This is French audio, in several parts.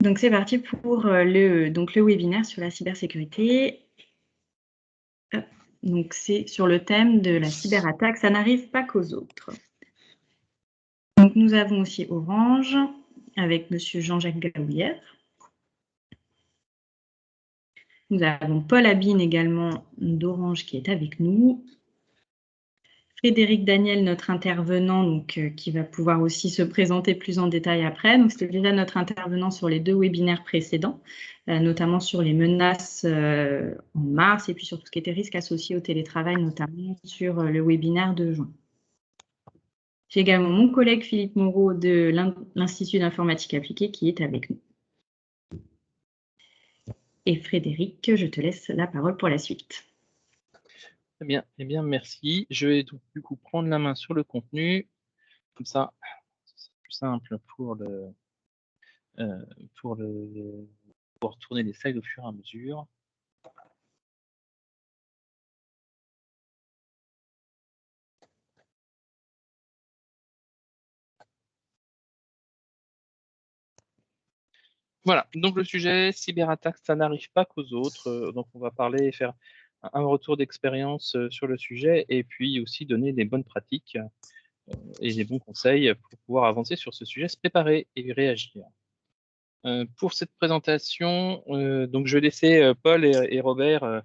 Donc c'est parti pour le webinaire sur la cybersécurité. Hop. Donc c'est sur le thème de la cyberattaque, ça n'arrive pas qu'aux autres. Donc nous avons aussi Orange avec Monsieur Jean-Jacques Gaoulière. Nous avons Paul Abine également d'Orange qui est avec nous. Frédéric Daniel, notre intervenant, donc, qui va pouvoir aussi se présenter plus en détail après. Donc, c'était déjà notre intervenant sur les 2 webinaires précédents, notamment sur les menaces en mars et puis sur tout ce qui était risque associé au télétravail, notamment sur le webinaire de juin. J'ai également mon collègue Philippe Moreau de l'Institut d'informatique appliquée qui est avec nous. Et Frédéric, je te laisse la parole pour la suite. Eh bien, merci. Je vais donc du coup prendre la main sur le contenu, comme ça, c'est plus simple pour tourner les slides au fur et à mesure. Voilà, donc le sujet cyberattaque, ça n'arrive pas qu'aux autres. Donc on va parler et faire un retour d'expérience sur le sujet et puis aussi donner des bonnes pratiques et des bons conseils pour pouvoir avancer sur ce sujet, se préparer et réagir. Pour cette présentation, donc je vais laisser Paul et Robert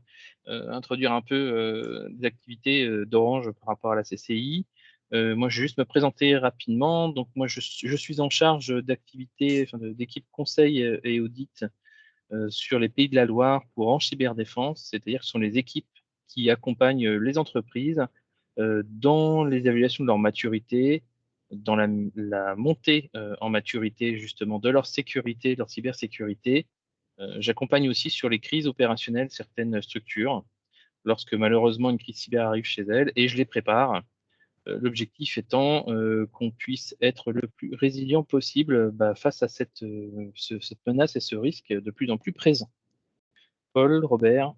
introduire un peu des activités d'Orange par rapport à la CCI. Moi, je vais juste me présenter rapidement. Donc, moi, je suis en charge d'activités, d'équipe conseil et audit sur les Pays de la Loire pour Orange Cyberdéfense, c'est-à-dire que ce sont les équipes qui accompagnent les entreprises dans les évaluations de leur maturité, dans la montée en maturité justement de leur sécurité, de leur cybersécurité. J'accompagne aussi sur les crises opérationnelles certaines structures, lorsque malheureusement une crise cyber arrive chez elles, et je les prépare. L'objectif étant qu'on puisse être le plus résilient possible face à cette menace et ce risque de plus en plus présent. Paul, Robert.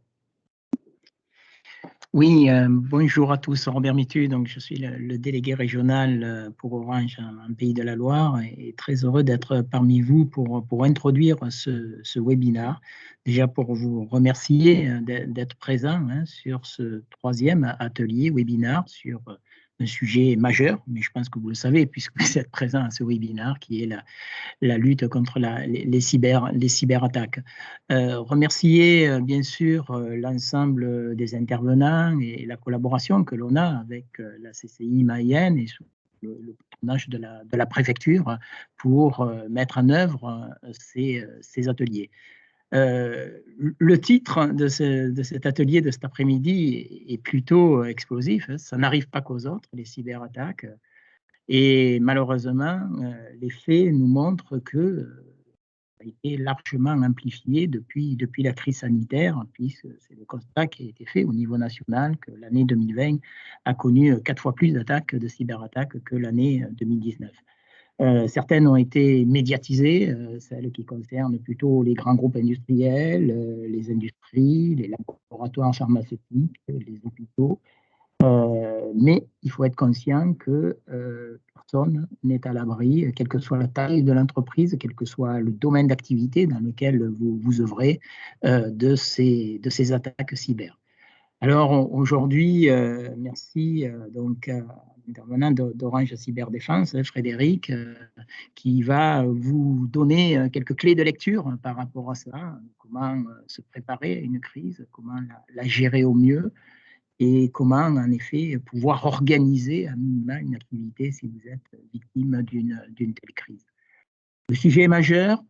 Oui, bonjour à tous, Robert Mitu, donc je suis le délégué régional pour Orange en Pays de la Loire et très heureux d'être parmi vous pour introduire ce webinaire. Déjà pour vous remercier d'être présent sur ce 3e atelier webinaire sur un sujet majeur, mais je pense que vous le savez puisque vous êtes présent à ce webinaire qui est la lutte contre les cyberattaques. Remercier bien sûr l'ensemble des intervenants et la collaboration que l'on a avec la CCI Mayenne et sous le patronage de la préfecture pour mettre en œuvre ces ateliers. Le titre de cet atelier de cet après-midi est plutôt explosif. Ça n'arrive pas qu'aux autres, les cyberattaques. Et malheureusement, les faits nous montrent que ça a été largement amplifié depuis la crise sanitaire, puisque c'est le constat qui a été fait au niveau national que l'année 2020 a connu 4 fois plus d'attaques, de cyberattaques que l'année 2019. Certaines ont été médiatisées, celles qui concernent plutôt les grands groupes industriels, les industries, les laboratoires pharmaceutiques, les hôpitaux. Mais il faut être conscient que personne n'est à l'abri, quelle que soit la taille de l'entreprise, quel que soit le domaine d'activité dans lequel vous œuvrez, de ces attaques cyber. Alors aujourd'hui, merci donc à l'intervenant d'Orange Cyberdéfense, Frédéric, qui va vous donner quelques clés de lecture par rapport à ça, comment se préparer à une crise, comment la gérer au mieux, et comment, en effet, pouvoir organiser à minima une activité si vous êtes victime d'une telle crise. Le sujet est majeur.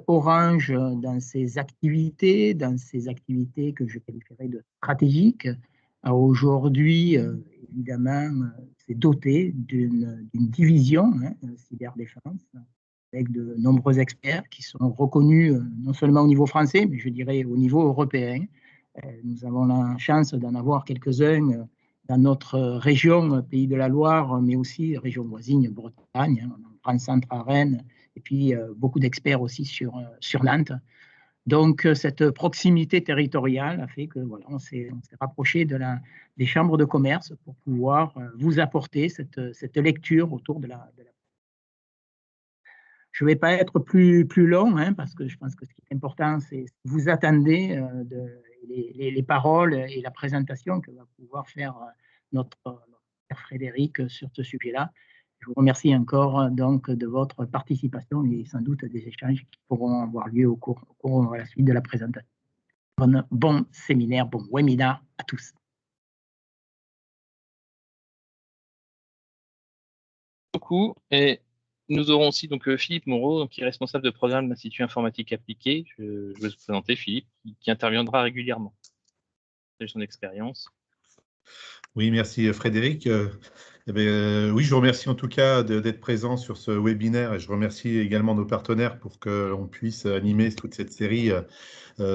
Orange, dans ses activités que je qualifierais de stratégiques, a aujourd'hui, évidemment, s'est doté d'une division cyberdéfense avec de nombreux experts qui sont reconnus non seulement au niveau français, mais je dirais au niveau européen. Nous avons la chance d'en avoir quelques-uns dans notre région, Pays de la Loire, mais aussi région voisine, Bretagne, France Centre à Rennes, et puis beaucoup d'experts aussi sur Nantes. Donc, cette proximité territoriale a fait que voilà, on s'est rapproché des chambres de commerce pour pouvoir vous apporter cette lecture autour de la Je ne vais pas être plus long, hein, parce que je pense que ce qui est important, c'est vous attendez les paroles et la présentation que va pouvoir faire notre frère Frédéric sur ce sujet-là. Je vous remercie encore donc de votre participation et sans doute des échanges qui pourront avoir lieu au cours de la suite de la présentation. Bon séminaire, bon webinaire à tous. Beaucoup. Et nous aurons aussi donc Philippe Moreau, qui est responsable de programme de l'Institut informatique appliqué. Je vais vous présenter Philippe, qui interviendra régulièrement. C'est son expérience. Oui, merci Frédéric. Oui, je vous remercie en tout cas d'être présent sur ce webinaire et je remercie également nos partenaires pour que l'on puisse animer toute cette série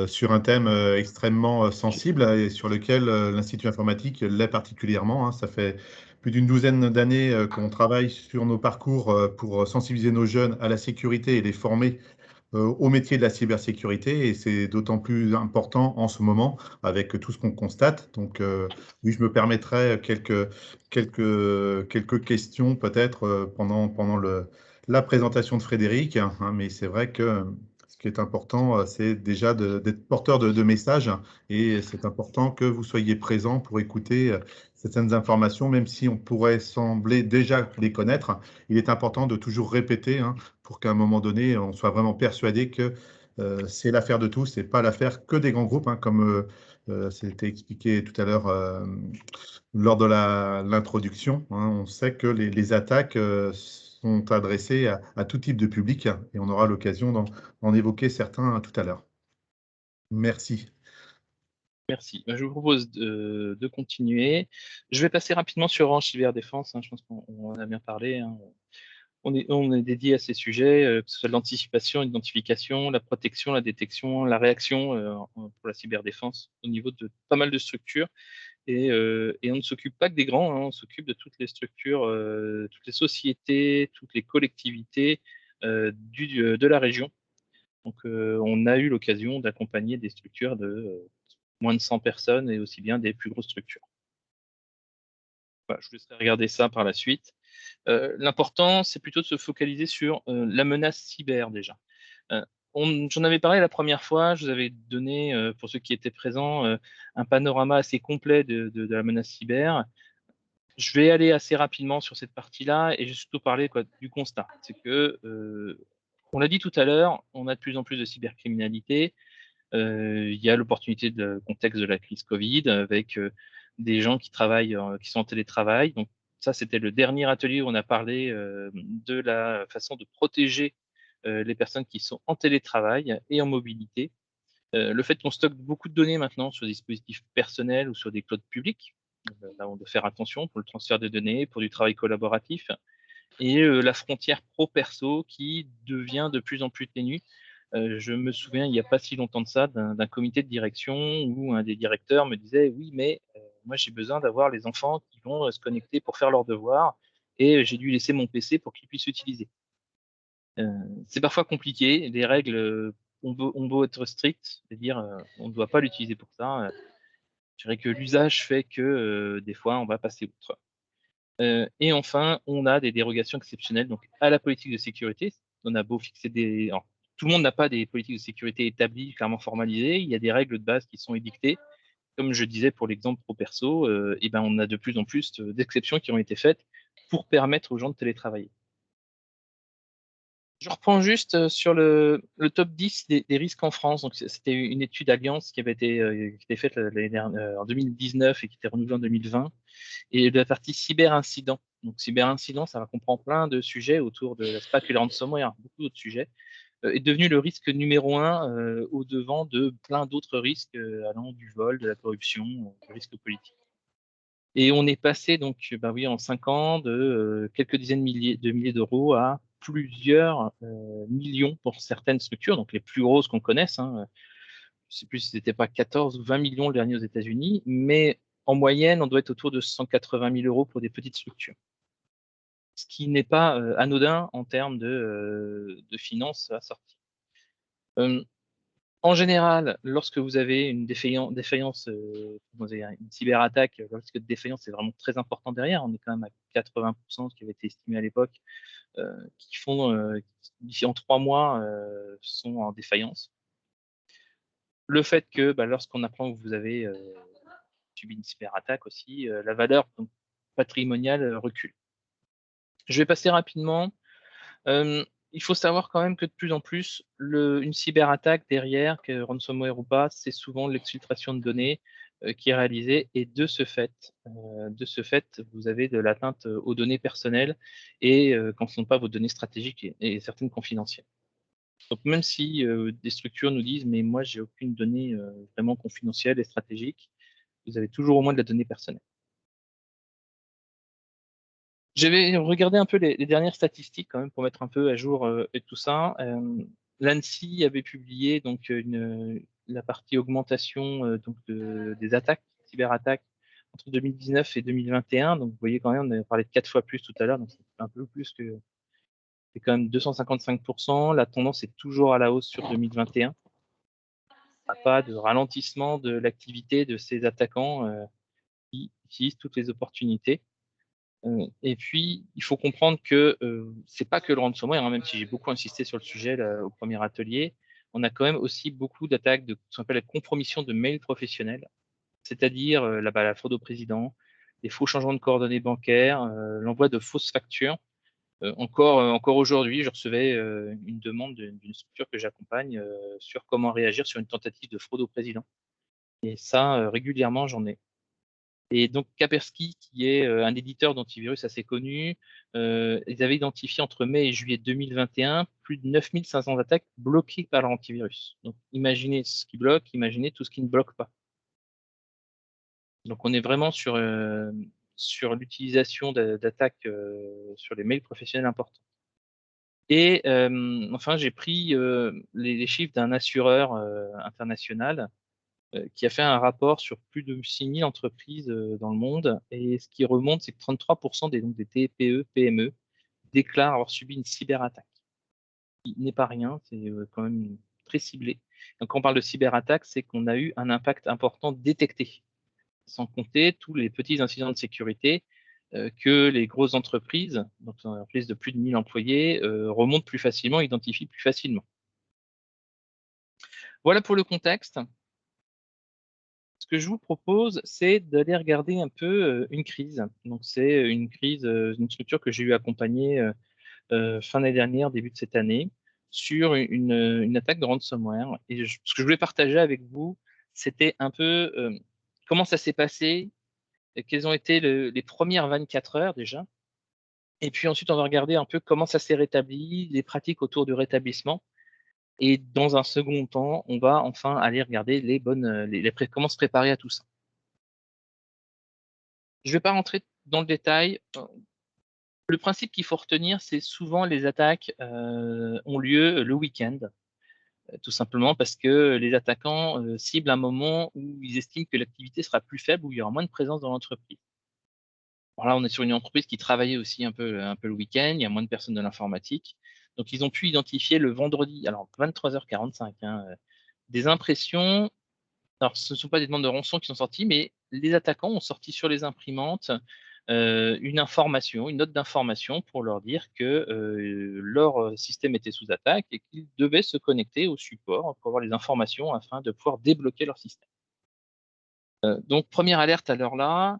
sur un thème extrêmement sensible et sur lequel l'Institut informatique l'est particulièrement. Ça fait plus d'une douzaine d'années qu'on travaille sur nos parcours pour sensibiliser nos jeunes à la sécurité et les former au métier de la cybersécurité, et c'est d'autant plus important en ce moment avec tout ce qu'on constate. Donc oui, je me permettrai quelques questions peut-être pendant la présentation de Frédéric, hein, mais c'est vrai que ce qui est important, c'est déjà d'être porteur de messages, et c'est important que vous soyez présents pour écouter certaines informations, même si on pourrait sembler déjà les connaître. Il est important de toujours répéter, hein, pour qu'à un moment donné, on soit vraiment persuadé que c'est l'affaire de tous et pas l'affaire que des grands groupes, hein, comme c'était expliqué tout à l'heure lors de l'introduction. Hein. On sait que les attaques sont adressées à tout type de public, et on aura l'occasion d'en évoquer certains tout à l'heure. Merci. Merci. Je vous propose de continuer. Je vais passer rapidement sur Orange Cyberdéfense. Je pense qu'on en a bien parlé. On est dédié à ces sujets, que ce soit l'anticipation, l'identification, la protection, la détection, la réaction pour la cyberdéfense au niveau de pas mal de structures. Et on ne s'occupe pas que des grands, on s'occupe de toutes les structures, toutes les sociétés, toutes les collectivités de la région. Donc, on a eu l'occasion d'accompagner des structures de moins de 100 personnes et aussi bien des plus grosses structures. Voilà, je vous laisserai regarder ça par la suite. L'important, c'est plutôt de se focaliser sur la menace cyber déjà. J'en avais parlé la première fois, je vous avais donné, pour ceux qui étaient présents, un panorama assez complet de la menace cyber. Je vais aller assez rapidement sur cette partie-là et je vais surtout parler du constat. C'est que, on l'a dit tout à l'heure, on a de plus en plus de cybercriminalité. Il y a l'opportunité de contexte de la crise Covid avec des gens qui travaillent, qui sont en télétravail. Donc ça, c'était le dernier atelier où on a parlé de la façon de protéger les personnes qui sont en télétravail et en mobilité. Le fait qu'on stocke beaucoup de données maintenant sur des dispositifs personnels ou sur des clouds publics, là on doit faire attention pour le transfert de données, pour du travail collaboratif, et la frontière pro-perso qui devient de plus en plus ténue. Je me souviens, il n'y a pas si longtemps de ça, d'un comité de direction où un des directeurs me disait « Oui, mais moi, j'ai besoin d'avoir les enfants qui vont se connecter pour faire leurs devoirs et j'ai dû laisser mon PC pour qu'ils puissent l'utiliser. » C'est parfois compliqué. Les règles ont beau être strictes, c'est-à-dire on ne doit pas l'utiliser pour ça. Je dirais que l'usage fait que des fois, on va passer outre. Et enfin, on a des dérogations exceptionnelles donc, à la politique de sécurité. On a beau fixer des... Alors, tout le monde n'a pas des politiques de sécurité établies, clairement formalisées. Il y a des règles de base qui sont édictées. Comme je disais pour l'exemple pro-perso, on a de plus en plus d'exceptions qui ont été faites pour permettre aux gens de télétravailler. Je reprends juste sur le top 10 des risques en France. Donc, c'était une étude Alliance qui avait été faite en 2019 et qui était renouvelée en 2020. Et de la partie cyber-incident. Donc, cyber-incident, ça comprend plein de sujets autour de la SPAC et le ransomware, beaucoup d'autres sujets, est devenu le risque numéro 1 au devant de plein d'autres risques allant du vol, de la corruption, du risque politique. Et on est passé donc, en 5 ans de quelques dizaines de milliers d'euros à plusieurs millions pour certaines structures, donc les plus grosses qu'on connaisse. Je ne sais plus si c'était pas 14 ou 20 millions le dernier aux États-Unis, mais en moyenne, on doit être autour de 180 000 euros pour des petites structures. Ce qui n'est pas anodin en termes de finances assorties. En général, lorsque vous avez une défaillance, une cyberattaque, le risque de défaillance c'est vraiment très important derrière. On est quand même à 80%, ce qui avait été estimé à l'époque, qui font, d'ici en 3 mois, sont en défaillance. Le fait que lorsqu'on apprend que vous avez subi une cyberattaque aussi, la valeur donc, patrimoniale recule. Je vais passer rapidement. Il faut savoir quand même que de plus en plus, une cyberattaque derrière, que ransomware ou pas, c'est souvent l'exfiltration de données qui est réalisée et de ce fait, vous avez de l'atteinte aux données personnelles et quand ce ne sont pas vos données stratégiques et certaines confidentielles. Donc même si des structures nous disent mais moi j'ai aucune donnée vraiment confidentielle et stratégique, vous avez toujours au moins de la donnée personnelle. J'avais regardé un peu les dernières statistiques quand même pour mettre un peu à jour et tout ça. L'ANSSI avait publié donc la partie augmentation donc des attaques, cyberattaques entre 2019 et 2021. Donc vous voyez quand même, on avait parlé de 4 fois plus tout à l'heure, donc c'est un peu plus que c'est quand même 255%. La tendance est toujours à la hausse sur 2021. Pas de ralentissement de l'activité de ces attaquants qui utilisent toutes les opportunités. Et puis, il faut comprendre que c'est pas que le ransomware, hein, même si j'ai beaucoup insisté sur le sujet là, au premier atelier, on a quand même aussi beaucoup d'attaques de ce qu'on appelle la compromission de mails professionnels, c'est-à-dire la fraude au président, les faux changements de coordonnées bancaires, l'envoi de fausses factures. Encore aujourd'hui, je recevais une demande d'une structure que j'accompagne sur comment réagir sur une tentative de fraude au président. Et ça, régulièrement, j'en ai. Et donc Kaspersky, qui est un éditeur d'antivirus assez connu, ils avaient identifié entre mai et juillet 2021 plus de 9500 attaques bloquées par leur antivirus. Donc imaginez ce qui bloque, imaginez tout ce qui ne bloque pas. Donc on est vraiment sur l'utilisation d'attaques sur les mails professionnels importants. Et enfin, j'ai pris les chiffres d'un assureur international qui a fait un rapport sur plus de 6000 entreprises dans le monde. Et ce qui remonte, c'est que 33% des TPE, PME déclarent avoir subi une cyberattaque. Ce n'est pas rien, c'est quand même très ciblé. Donc, quand on parle de cyberattaque, c'est qu'on a eu un impact important détecté, sans compter tous les petits incidents de sécurité que les grosses entreprises, donc une entreprise de plus de 1000 employés, remontent plus facilement, identifient plus facilement. Voilà pour le contexte. Ce que je vous propose, c'est d'aller regarder un peu une crise. Donc, c'est une crise, une structure que j'ai eu accompagnée fin d'année dernière, début de cette année, sur une attaque de ransomware. Et ce que je voulais partager avec vous, c'était un peu comment ça s'est passé, quelles ont été les premières 24 heures déjà. Et puis ensuite, on va regarder un peu comment ça s'est rétabli, les pratiques autour du rétablissement. Et dans un second temps, on va enfin aller regarder comment se préparer à tout ça. Je ne vais pas rentrer dans le détail. Le principe qu'il faut retenir, c'est souvent les attaques ont lieu le week-end, tout simplement parce que les attaquants ciblent un moment où ils estiment que l'activité sera plus faible, où il y aura moins de présence dans l'entreprise. Bon, là, on est sur une entreprise qui travaillait aussi un peu le week-end, il y a moins de personnes de l'informatique. Donc, ils ont pu identifier le vendredi, alors 23h45, des impressions. Alors, ce ne sont pas des demandes de rançon qui sont sorties, mais les attaquants ont sorti sur les imprimantes une note d'information pour leur dire que leur système était sous attaque et qu'ils devaient se connecter au support pour avoir les informations afin de pouvoir débloquer leur système. Donc, première alerte à l'heure là.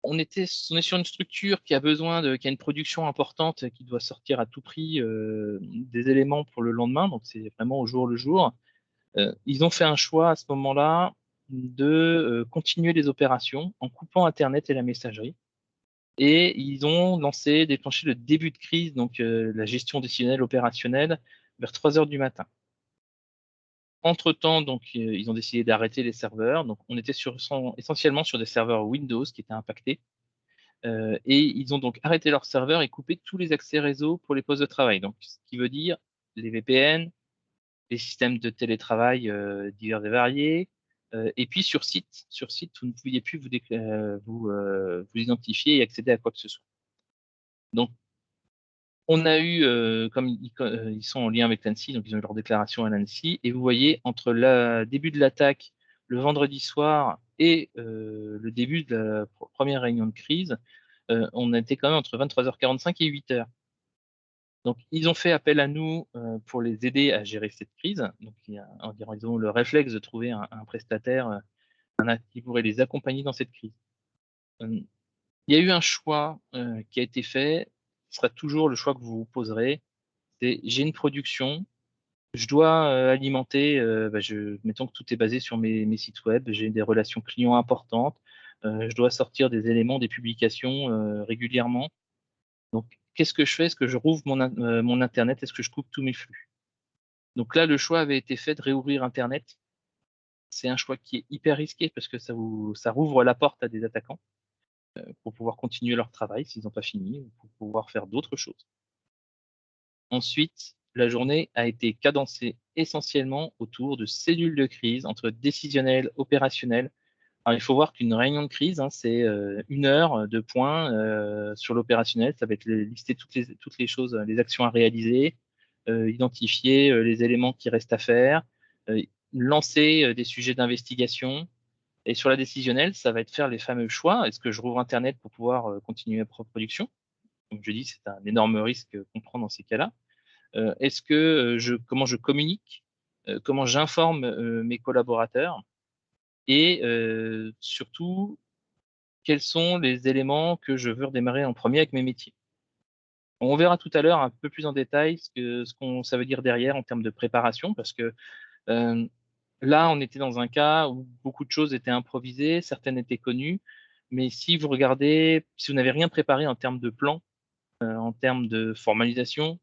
On est sur une structure qui a qui a une production importante, qui doit sortir à tout prix des éléments pour le lendemain, donc c'est vraiment au jour le jour. Ils ont fait un choix à ce moment-là de continuer les opérations en coupant Internet et la messagerie. Et ils ont déclenché le début de crise, donc la gestion décisionnelle opérationnelle, vers 3 heures du matin. Entre-temps, donc, ils ont décidé d'arrêter les serveurs. Donc, on était essentiellement sur des serveurs Windows qui étaient impactés. Et ils ont donc arrêté leurs serveurs et coupé tous les accès réseau pour les postes de travail. Donc, ce qui veut dire les VPN, les systèmes de télétravail divers et variés. Et puis sur site, vous ne pouviez plus vous identifier et accéder à quoi que ce soit. Donc, On a eu, comme ils sont en lien avec l'ANSSI, donc ils ont eu leur déclaration à l'ANSSI, et vous voyez, entre le début de l'attaque, le vendredi soir, et le début de la première réunion de crise, on était quand même entre 23h45 et 8h. Donc, ils ont fait appel à nous pour les aider à gérer cette crise. Donc, ils ont le réflexe de trouver un prestataire qui pourrait les accompagner dans cette crise. Il y a eu un choix qui a été fait, ce sera toujours le choix que vous vous poserez. C'est j'ai une production, je dois alimenter, mettons que tout est basé sur mes sites web, j'ai des relations clients importantes, je dois sortir des éléments, des publications régulièrement. Donc, qu'est-ce que je fais? Est-ce que je rouvre mon Internet? Est-ce que je coupe tous mes flux? Donc là, le choix avait été fait de réouvrir Internet. C'est un choix qui est hyper risqué parce que ça rouvre la porte à des attaquants pour pouvoir continuer leur travail s'ils n'ont pas fini ou pour pouvoir faire d'autres choses. Ensuite, la journée a été cadencée essentiellement autour de cellules de crise entre décisionnel, opérationnel. Alors, il faut voir qu'une réunion de crise, c'est 1 heure de points sur l'opérationnel. Ça va être lister toutes les choses, les actions à réaliser, identifier les éléments qui restent à faire, lancer des sujets d'investigation. Et sur la décisionnelle, ça va être faire les fameux choix. Est-ce que je rouvre Internet pour pouvoir continuer ma propre production? Comme je dis, c'est un énorme risque qu'on prend dans ces cas-là. Est-ce que comment je communique, comment j'informe mes collaborateurs et surtout, quels sont les éléments que je veux redémarrer en premier avec mes métiers. On verra tout à l'heure un peu plus en détail ça veut dire derrière en termes de préparation, parce que là, on était dans un cas où beaucoup de choses étaient improvisées, certaines étaient connues, mais si vous n'avez rien préparé en termes de plan, en termes de formalisation,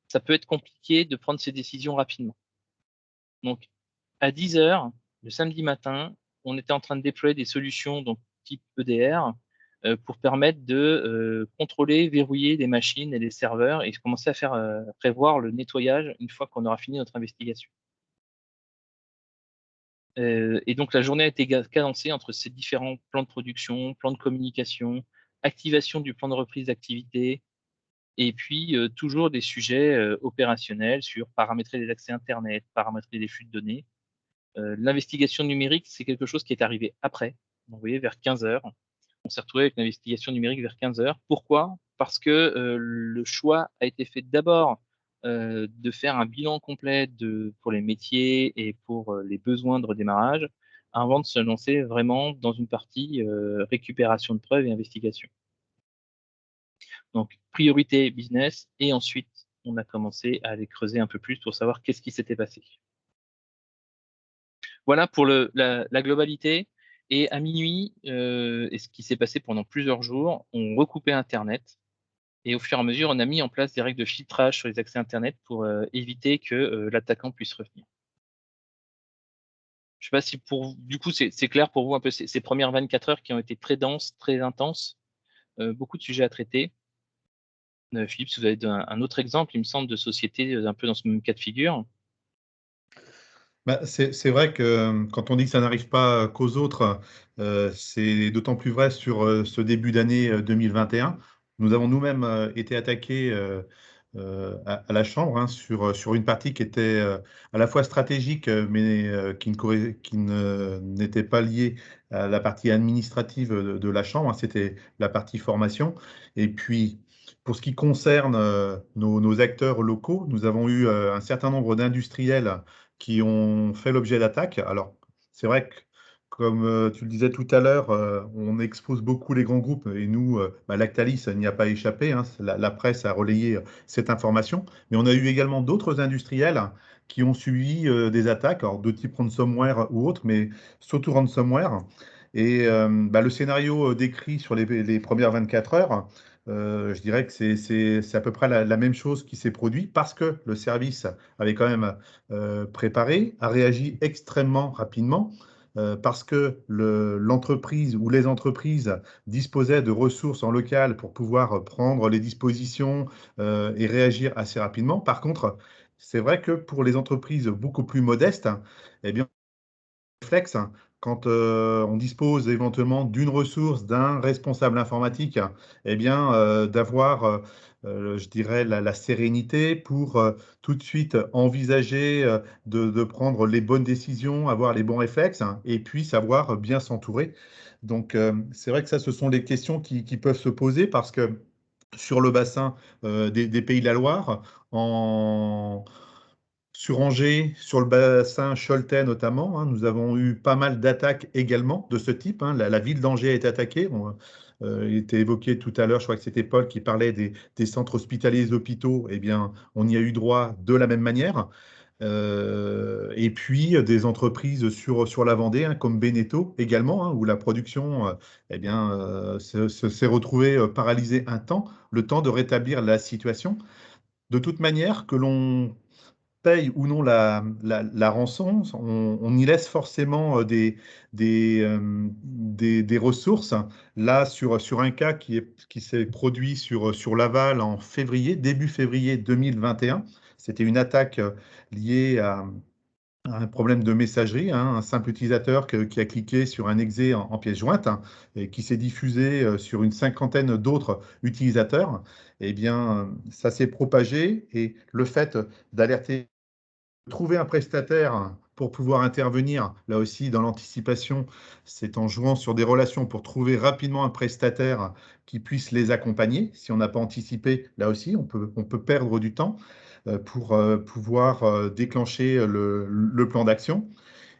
ça peut être compliqué de prendre ces décisions rapidement. Donc, à 10h, le samedi matin, on était en train de déployer des solutions donc type EDR pour permettre de contrôler, verrouiller les machines et les serveurs et commencer à prévoir le nettoyage une fois qu'on aura fini notre investigation. Et donc, la journée a été cadencée entre ces différents plans de production, plans de communication, activation du plan de reprise d'activité, et puis toujours des sujets opérationnels sur paramétrer les accès Internet, paramétrer les flux de données. L'investigation numérique, c'est quelque chose qui est arrivé après. Vous voyez, vers 15h. On s'est retrouvé avec l'investigation numérique vers 15h. Pourquoi? Parce que le choix a été fait d'abord de faire un bilan complet pour les métiers et pour les besoins de redémarrage avant de se lancer vraiment dans une partie récupération de preuves et investigation. Donc, priorité business, et ensuite, on a commencé à aller creuser un peu plus pour savoir qu'est-ce qui s'était passé. Voilà pour la globalité. Et à minuit, et ce qui s'est passé pendant plusieurs jours, on recoupait Internet. Et au fur et à mesure, on a mis en place des règles de filtrage sur les accès Internet pour éviter que l'attaquant puisse revenir. Je ne sais pas si du coup, c'est clair pour vous un peu ces premières 24 heures qui ont été très denses, très intenses, beaucoup de sujets à traiter. Philippe, si vous avez un autre exemple, il me semble, de société un peu dans ce même cas de figure. C'est vrai que quand on dit que ça n'arrive pas qu'aux autres, c'est d'autant plus vrai sur ce début d'année 2021. Nous avons nous-mêmes été attaqués à la Chambre sur une partie qui était à la fois stratégique, mais qui n'était pas liée à la partie administrative de la Chambre. C'était la partie formation. Et puis, pour ce qui concerne nos acteurs locaux, nous avons eu un certain nombre d'industriels qui ont fait l'objet d'attaques. Alors, c'est vrai que, comme tu le disais tout à l'heure, on expose beaucoup les grands groupes et nous, Lactalis n'y a pas échappé. La presse a relayé cette information. Mais on a eu également d'autres industriels qui ont subi des attaques, alors de type ransomware ou autre, mais surtout ransomware. Et le scénario décrit sur les premières 24 heures, je dirais que c'est à peu près la même chose qui s'est produit parce que le service avait quand même préparé, a réagi extrêmement rapidement parce que l'entreprise ou les entreprises disposaient de ressources en local pour pouvoir prendre les dispositions et réagir assez rapidement. Par contre, c'est vrai que pour les entreprises beaucoup plus modestes, eh bien, réflexe quand on dispose éventuellement d'une ressource, d'un responsable informatique, eh bien, d'avoir, je dirais, la sérénité pour tout de suite envisager de prendre les bonnes décisions, avoir les bons réflexes, hein, et puis savoir bien s'entourer. Donc, c'est vrai que ça, ce sont les questions qui peuvent se poser parce que sur le bassin des Pays de la Loire, sur Angers, sur le bassin Choletais notamment, hein, nous avons eu pas mal d'attaques également de ce type, hein. La ville d'Angers a été attaquée. Il était évoqué tout à l'heure, je crois que c'était Paul qui parlait des centres hospitaliers, des hôpitaux. Eh bien, on y a eu droit de la même manière. Et puis des entreprises sur la Vendée, hein, comme Beneteau également, hein, où la production eh bien, s'est retrouvée paralysée un temps, le temps de rétablir la situation. De toute manière, que l'on paye ou non la rançon, on y laisse forcément des ressources. Là, sur un cas qui s'est produit sur Laval en février, début février 2021, c'était une attaque liée à un problème de messagerie, hein, un simple utilisateur qui a cliqué sur un exe en pièce jointe, hein, et qui s'est diffusé sur une cinquantaine d'autres utilisateurs. Eh bien, ça s'est propagé et le fait d'alerter, trouver un prestataire pour pouvoir intervenir, là aussi dans l'anticipation, c'est en jouant sur des relations pour trouver rapidement un prestataire qui puisse les accompagner. Si on n'a pas anticipé, là aussi, on peut perdre du temps pour pouvoir déclencher le plan d'action.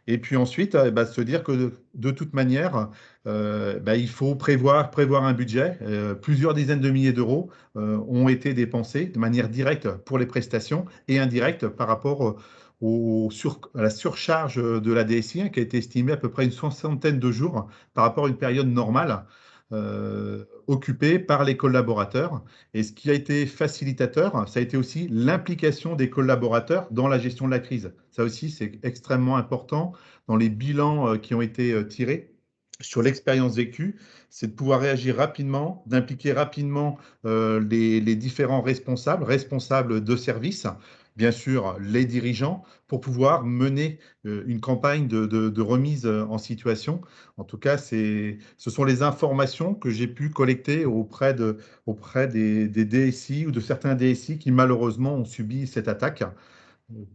Et puis ensuite, bah, se dire que de toute manière, bah, il faut prévoir un budget. Plusieurs dizaines de milliers d'euros ont été dépensés de manière directe pour les prestations et indirecte par rapport à la surcharge de la DSI, hein, qui a été estimée à peu près une soixantaine de jours par rapport à une période normale occupée par les collaborateurs. Et ce qui a été facilitateur, ça a été aussi l'implication des collaborateurs dans la gestion de la crise. Ça aussi, c'est extrêmement important dans les bilans qui ont été tirés sur l'expérience vécue, c'est de pouvoir réagir rapidement, d'impliquer rapidement les différents responsables de service, bien sûr les dirigeants, pour pouvoir mener une campagne de remise en situation. En tout cas, ce sont les informations que j'ai pu collecter auprès des DSI ou de certains DSI qui malheureusement ont subi cette attaque.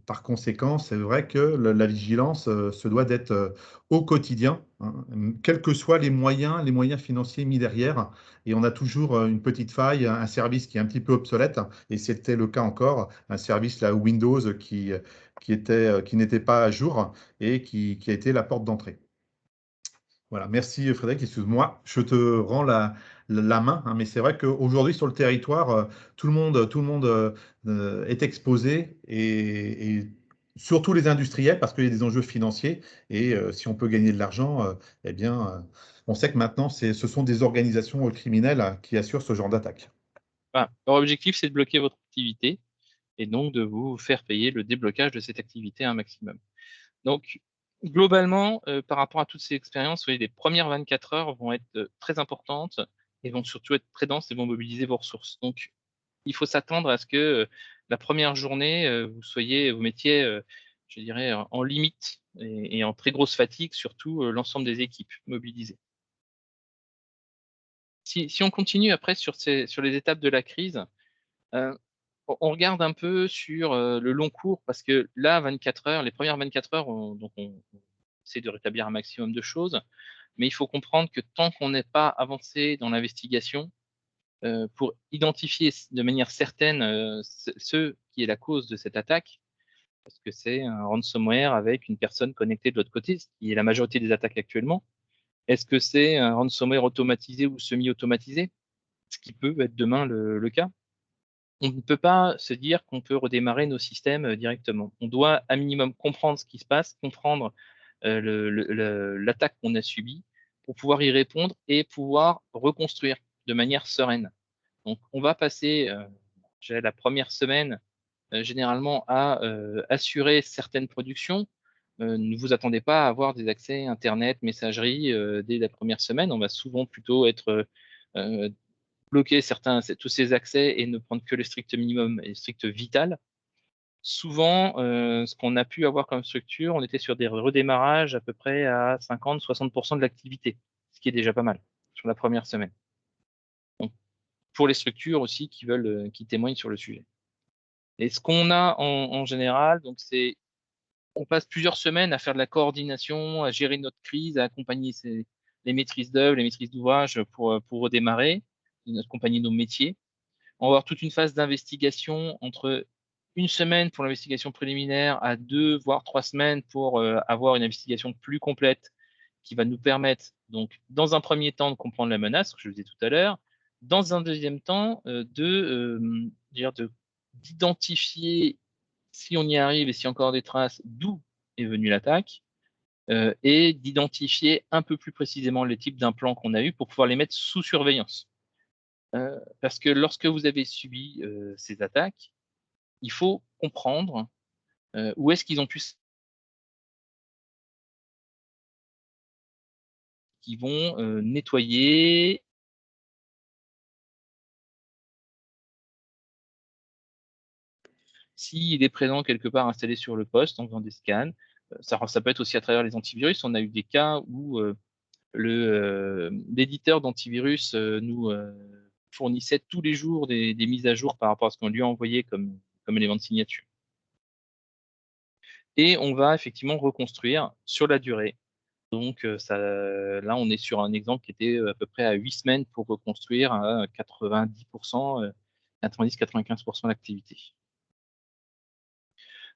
Par conséquent, c'est vrai que la vigilance se doit d'être au quotidien, hein, quels que soient les moyens financiers mis derrière. Et on a toujours une petite faille, un service qui est un petit peu obsolète. Et c'était le cas encore, un service là, Windows qui n'était pas à jour et qui a été la porte d'entrée. Voilà, merci Frédéric, excuse-moi, je te rends la main, hein, mais c'est vrai qu'aujourd'hui sur le territoire, tout le monde est exposé et surtout les industriels parce qu'il y a des enjeux financiers et si on peut gagner de l'argent, eh bien, on sait que maintenant ce sont des organisations criminelles qui assurent ce genre d'attaque. Enfin, leur objectif, c'est de bloquer votre activité et donc de vous faire payer le déblocage de cette activité un maximum. Donc, globalement, par rapport à toutes ces expériences, vous voyez, les premières 24 heures vont être très importantes et vont surtout être très denses et vont mobiliser vos ressources. Donc, il faut s'attendre à ce que la première journée, vous mettiez, je dirais, en limite et en très grosse fatigue, surtout l'ensemble des équipes mobilisées. Si on continue après sur les étapes de la crise, on regarde un peu sur le long cours parce que là, 24 heures, les premières 24 heures, on essaie de rétablir un maximum de choses, mais il faut comprendre que tant qu'on n'est pas avancé dans l'investigation, pour identifier de manière certaine ce qui est la cause de cette attaque, parce que c'est un ransomware avec une personne connectée de l'autre côté, ce qui est la majorité des attaques actuellement. Est-ce que c'est un ransomware automatisé ou semi-automatisé, ce qui peut être demain le cas? On ne peut pas se dire qu'on peut redémarrer nos systèmes directement. On doit à minimum comprendre ce qui se passe, comprendre l'attaque qu'on a subie pour pouvoir y répondre et pouvoir reconstruire de manière sereine. Donc, on va passer la première semaine généralement à assurer certaines productions. Ne vous attendez pas à avoir des accès Internet, messagerie dès la première semaine. On va souvent plutôt être bloquer tous ces accès et ne prendre que le strict minimum et le strict vital. souvent, ce qu'on a pu avoir comme structure, on était sur des redémarrages à peu près à 50-60% de l'activité, ce qui est déjà pas mal sur la première semaine. Donc, pour les structures aussi qui veulent, qui témoignent sur le sujet. Et ce qu'on a en général, donc c'est, on passe plusieurs semaines à faire de la coordination, à gérer notre crise, à accompagner les maîtrises d'œuvre, les maîtrises d'ouvrage pour redémarrer, accompagner nos métiers. On va avoir toute une phase d'investigation entre une semaine pour l'investigation préliminaire à 2 voire 3 semaines pour avoir une investigation plus complète qui va nous permettre, donc, dans un premier temps, de comprendre la menace, que je vous disais tout à l'heure, dans un deuxième temps, d'identifier, si on y arrive et s'il y a encore des traces, d'où est venue l'attaque, et d'identifier un peu plus précisément les types d'implants qu'on a eu pour pouvoir les mettre sous surveillance. Parce que lorsque vous avez subi ces attaques, il faut comprendre où est-ce qu'ils ont pu, qui vont nettoyer. S'il est présent quelque part installé sur le poste en faisant des scans, ça peut être aussi à travers les antivirus. On a eu des cas où l'éditeur d'antivirus nous fournissait tous les jours des mises à jour par rapport à ce qu'on lui a envoyé comme élément de signature. Et on va effectivement reconstruire sur la durée. Donc là, on est sur un exemple qui était à peu près à 8 semaines pour reconstruire à 90%, 90-95% d'activité.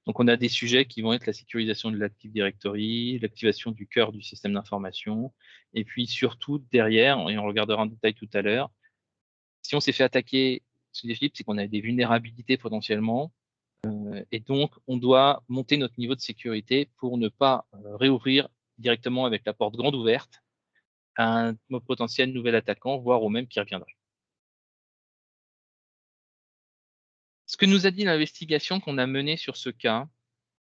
Donc on a des sujets qui vont être la sécurisation de l'Active Directory, l'activation du cœur du système d'information, et puis surtout derrière, et on regardera en détail tout à l'heure, si on s'est fait attaquer sous des flips, c'est qu'on a des vulnérabilités potentiellement, et donc on doit monter notre niveau de sécurité pour ne pas réouvrir directement avec la porte grande ouverte à un potentiel nouvel attaquant, voire au même qui reviendrait. Ce que nous a dit l'investigation qu'on a menée sur ce cas,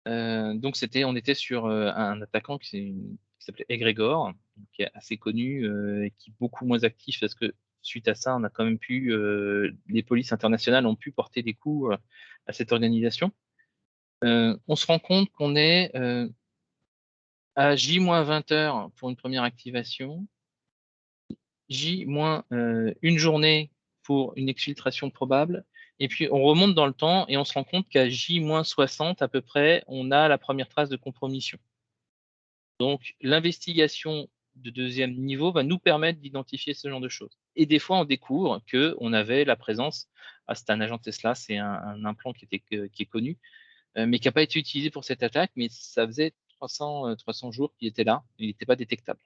donc on était sur un attaquant qui s'appelait Egregor, qui est assez connu et qui est beaucoup moins actif parce que suite à ça, on a quand même pu, les polices internationales ont pu porter des coups à cette organisation. On se rend compte qu'on est à J-20 heures pour une première activation, J-1 journée pour une exfiltration probable, et puis on remonte dans le temps et on se rend compte qu'à J-60 à peu près, on a la première trace de compromission. Donc l'investigation de deuxième niveau va nous permettre d'identifier ce genre de choses. Et des fois, on découvre qu'on avait la présence, c'est un agent Tesla, c'est un implant qui est connu, mais qui n'a pas été utilisé pour cette attaque, mais ça faisait 300 jours qu'il était là, il n'était pas détectable.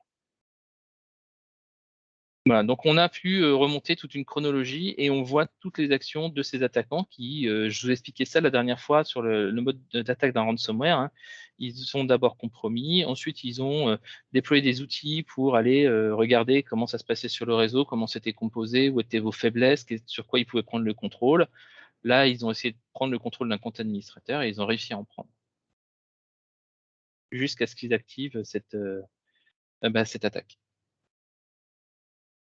Voilà, donc on a pu remonter toute une chronologie et on voit toutes les actions de ces attaquants qui, je vous expliquais ça la dernière fois sur le mode d'attaque d'un ransomware, hein. Ils sont d'abord compromis, ensuite ils ont déployé des outils pour aller regarder comment ça se passait sur le réseau, comment c'était composé, où étaient vos faiblesses, sur quoi ils pouvaient prendre le contrôle. Là, ils ont essayé de prendre le contrôle d'un compte administrateur et ils ont réussi à en prendre. Jusqu'à ce qu'ils activent cette attaque.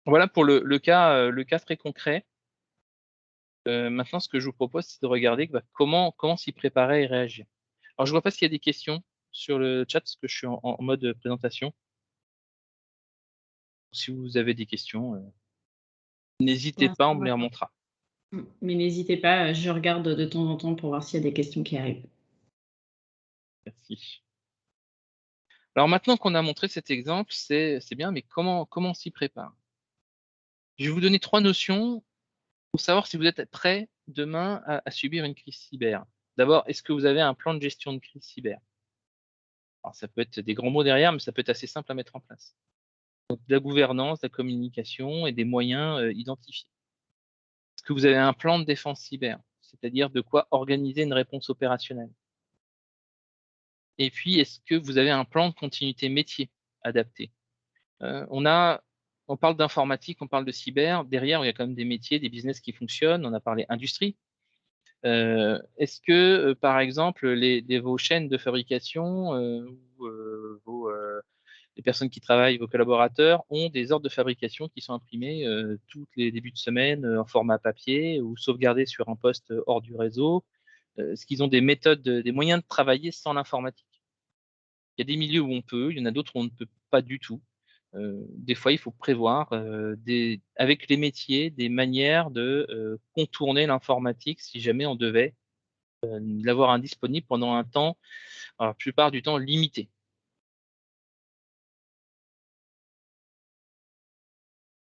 Voilà pour le cas très concret. Maintenant, ce que je vous propose, c'est de regarder comment s'y préparer et réagir. Alors, je ne vois pas s'il y a des questions sur le chat, parce que je suis en mode présentation. Si vous avez des questions, n'hésitez pas, on me les remontera. Mais n'hésitez pas, je regarde de temps en temps pour voir s'il y a des questions qui arrivent. Merci. Alors maintenant qu'on a montré cet exemple, c'est bien, mais comment on s'y prépare? Je vais vous donner 3 notions pour savoir si vous êtes prêt demain à subir une crise cyber. D'abord, est-ce que vous avez un plan de gestion de crise cyber? Alors, ça peut être des grands mots derrière, mais ça peut être assez simple à mettre en place. Donc, de la gouvernance, de la communication et des moyens identifiés. Est-ce que vous avez un plan de défense cyber? C'est-à-dire de quoi organiser une réponse opérationnelle. Et puis, est-ce que vous avez un plan de continuité métier adapté? On parle d'informatique, on parle de cyber. Derrière, il y a quand même des métiers, des business qui fonctionnent. On a parlé industrie. Est-ce que, par exemple, vos chaînes de fabrication ou les personnes qui travaillent, vos collaborateurs, ont des ordres de fabrication qui sont imprimés tous les débuts de semaine en format papier ou sauvegardés sur un poste hors du réseau, Est-ce qu'ils ont des méthodes, des moyens de travailler sans l'informatique? Il y a des milieux où on peut, il y en a d'autres où on ne peut pas du tout. Des fois, il faut prévoir avec les métiers des manières de contourner l'informatique si jamais on devait l'avoir indisponible pendant un temps, alors, la plupart du temps limité.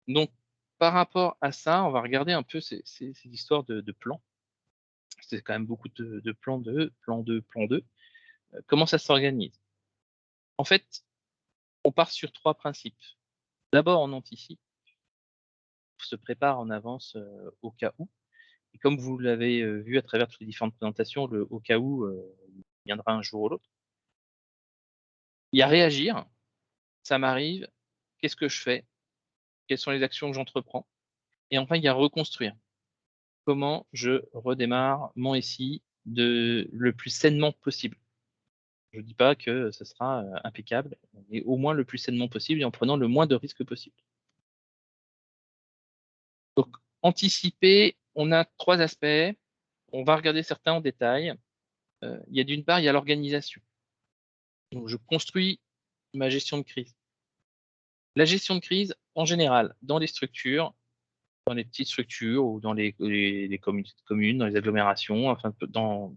Donc, par rapport à ça, on va regarder un peu ces histoires de plans. C'est quand même beaucoup de plans 2, plan 2, plan 2. Comment ça s'organise? En fait, on part sur 3 principes. D'abord, on anticipe, on se prépare en avance au cas où. Et comme vous l'avez vu à travers toutes les différentes présentations, le au cas où viendra un jour ou l'autre. Il y a réagir, ça m'arrive, qu'est-ce que je fais? Quelles sont les actions que j'entreprends? Et enfin, il y a reconstruire. Comment je redémarre mon SI le plus sainement possible? Je ne dis pas que ce sera impeccable, mais au moins le plus sainement possible et en prenant le moins de risques possible. Donc, anticiper, on a 3 aspects. On va regarder certains en détail. Il y a d'une part, il y a l'organisation. Donc, je construis ma gestion de crise. La gestion de crise, en général, dans les structures, dans les petites structures ou dans les communautés de communes, dans les agglomérations, enfin, dans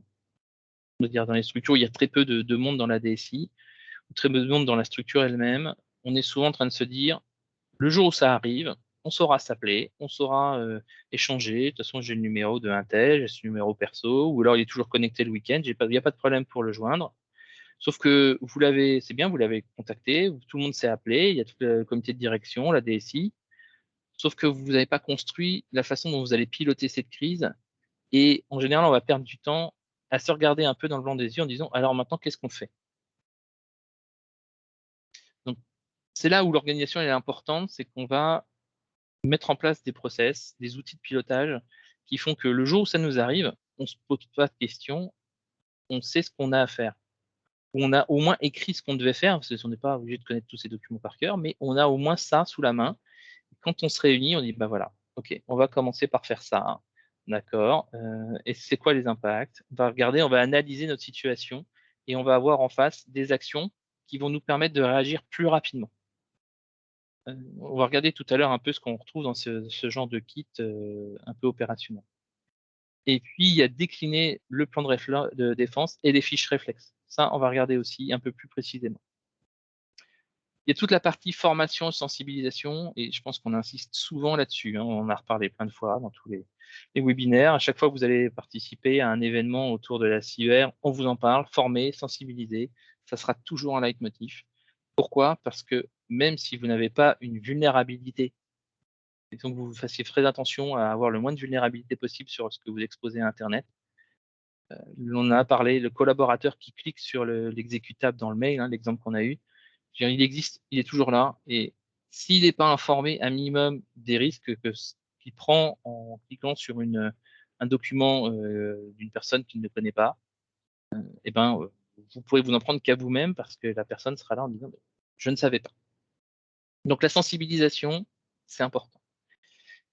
les structures où il y a très peu de monde dans la DSI, ou très peu de monde dans la structure elle-même, on est souvent en train de se dire, le jour où ça arrive, on saura s'appeler, on saura échanger. De toute façon, j'ai le numéro de un tel, j'ai ce numéro perso, ou alors il est toujours connecté le week-end, il n'y a pas de problème pour le joindre. Sauf que c'est bien, vous l'avez contacté, tout le monde s'est appelé, il y a tout le comité de direction, la DSI, sauf que vous n'avez pas construit la façon dont vous allez piloter cette crise. Et en général, on va perdre du temps à se regarder un peu dans le blanc des yeux en disant, alors maintenant, qu'est-ce qu'on fait? Donc, c'est là où l'organisation est importante, c'est qu'on va mettre en place des process, des outils de pilotage qui font que le jour où ça nous arrive, on ne se pose pas de questions, on sait ce qu'on a à faire. On a au moins écrit ce qu'on devait faire, parce qu'on n'est pas obligé de connaître tous ces documents par cœur, mais on a au moins ça sous la main. Quand on se réunit, on dit, bah voilà, ok, on va commencer par faire ça, d'accord, et c'est quoi les impacts? On va regarder, on va analyser notre situation, et on va avoir en face des actions qui vont nous permettre de réagir plus rapidement. On va regarder tout à l'heure un peu ce qu'on retrouve dans ce genre de kit un peu opérationnel. Et puis, il y a décliner le plan de défense et les fiches réflexes. Ça, on va regarder aussi un peu plus précisément. Il y a toute la partie formation et sensibilisation, et je pense qu'on insiste souvent là-dessus. On en a reparlé plein de fois dans tous les webinaires. À chaque fois que vous allez participer à un événement autour de la cyber, on vous en parle, former, sensibiliser. Ça sera toujours un leitmotiv. Pourquoi? Parce que même si vous n'avez pas une vulnérabilité, et donc vous fassiez très attention à avoir le moins de vulnérabilité possible sur ce que vous exposez à Internet. On a parlé, le collaborateur qui clique sur l'exécutable dans le mail, l'exemple qu'on a eu, il existe, il est toujours là. Et s'il n'est pas informé un minimum des risques qu'il prend en cliquant sur un document d'une personne qu'il ne connaît pas, vous pourrez vous en prendre qu'à vous-même parce que la personne sera là en disant « je ne savais pas ». Donc la sensibilisation, c'est important.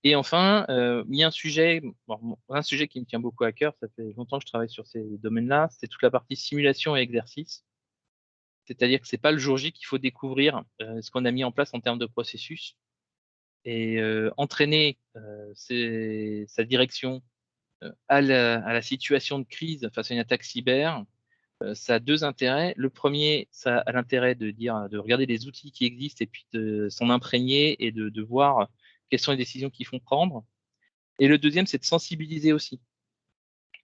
Et enfin, il y a un sujet qui me tient beaucoup à cœur, ça fait longtemps que je travaille sur ces domaines-là, c'est toute la partie simulation et exercice. C'est-à-dire que c'est pas le jour J qu'il faut découvrir ce qu'on a mis en place en termes de processus et entraîner sa direction à la situation de crise face à une attaque cyber. Ça a 2 intérêts. Le premier, ça a l'intérêt de regarder les outils qui existent et puis de s'en imprégner et de voir quelles sont les décisions qu'ils font prendre. Et le deuxième, c'est de sensibiliser aussi.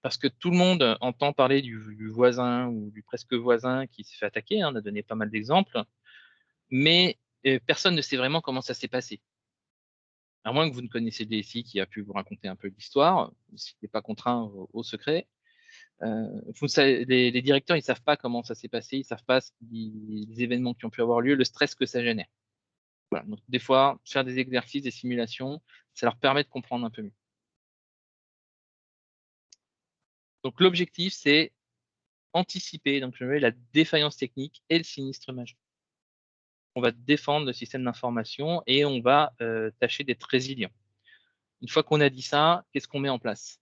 Parce que tout le monde entend parler du voisin ou du presque voisin qui s'est fait attaquer. On a donné pas mal d'exemples. Mais personne ne sait vraiment comment ça s'est passé. À moins que vous ne connaissiez le DSI qui a pu vous raconter un peu l'histoire, s'il n'est pas contraint au secret. Les directeurs, ils ne savent pas comment ça s'est passé, ils ne savent pas les événements qui ont pu avoir lieu, le stress que ça génère. Voilà. Donc, des fois, faire des exercices, des simulations, ça leur permet de comprendre un peu mieux. Donc, l'objectif, c'est anticiper donc, la défaillance technique et le sinistre majeur. On va défendre le système d'information et on va tâcher d'être résilient. Une fois qu'on a dit ça, qu'est-ce qu'on met en place?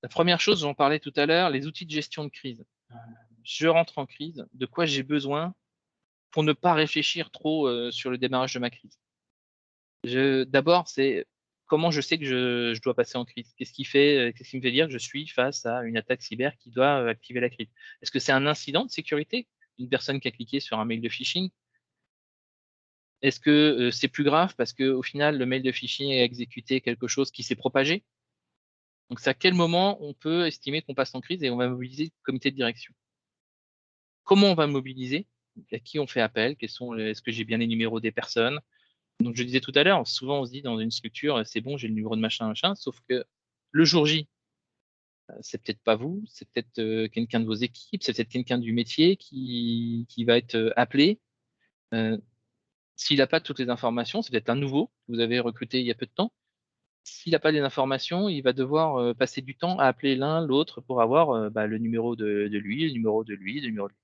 La première chose, j'en parlais tout à l'heure, les outils de gestion de crise. Je rentre en crise, de quoi j'ai besoin pour ne pas réfléchir trop sur le démarrage de ma crise. D'abord, c'est comment je sais que je dois passer en crise. Qu'est-ce qui me fait dire que je suis face à une attaque cyber qui doit activer la crise? Est-ce que c'est un incident de sécurité? Une personne qui a cliqué sur un mail de phishing? Est-ce que c'est plus grave parce qu'au final, le mail de phishing a exécuté quelque chose qui s'est propagé? Donc, c'est à quel moment on peut estimer qu'on passe en crise et on va mobiliser le comité de direction? Comment on va mobiliser? À qui on fait appel? Est-ce que j'ai bien les numéros des personnes? Donc, je disais tout à l'heure, souvent on se dit dans une structure, c'est bon, j'ai le numéro de machin, machin, sauf que le jour J, c'est peut-être pas vous, c'est peut-être quelqu'un de vos équipes, c'est peut-être quelqu'un du métier qui va être appelé. S'il n'a pas toutes les informations, c'est peut-être un nouveau que vous avez recruté il y a peu de temps. S'il n'a pas les informations, il va devoir passer du temps à appeler l'un, l'autre pour avoir le numéro de lui, le numéro de lui, le numéro de lui.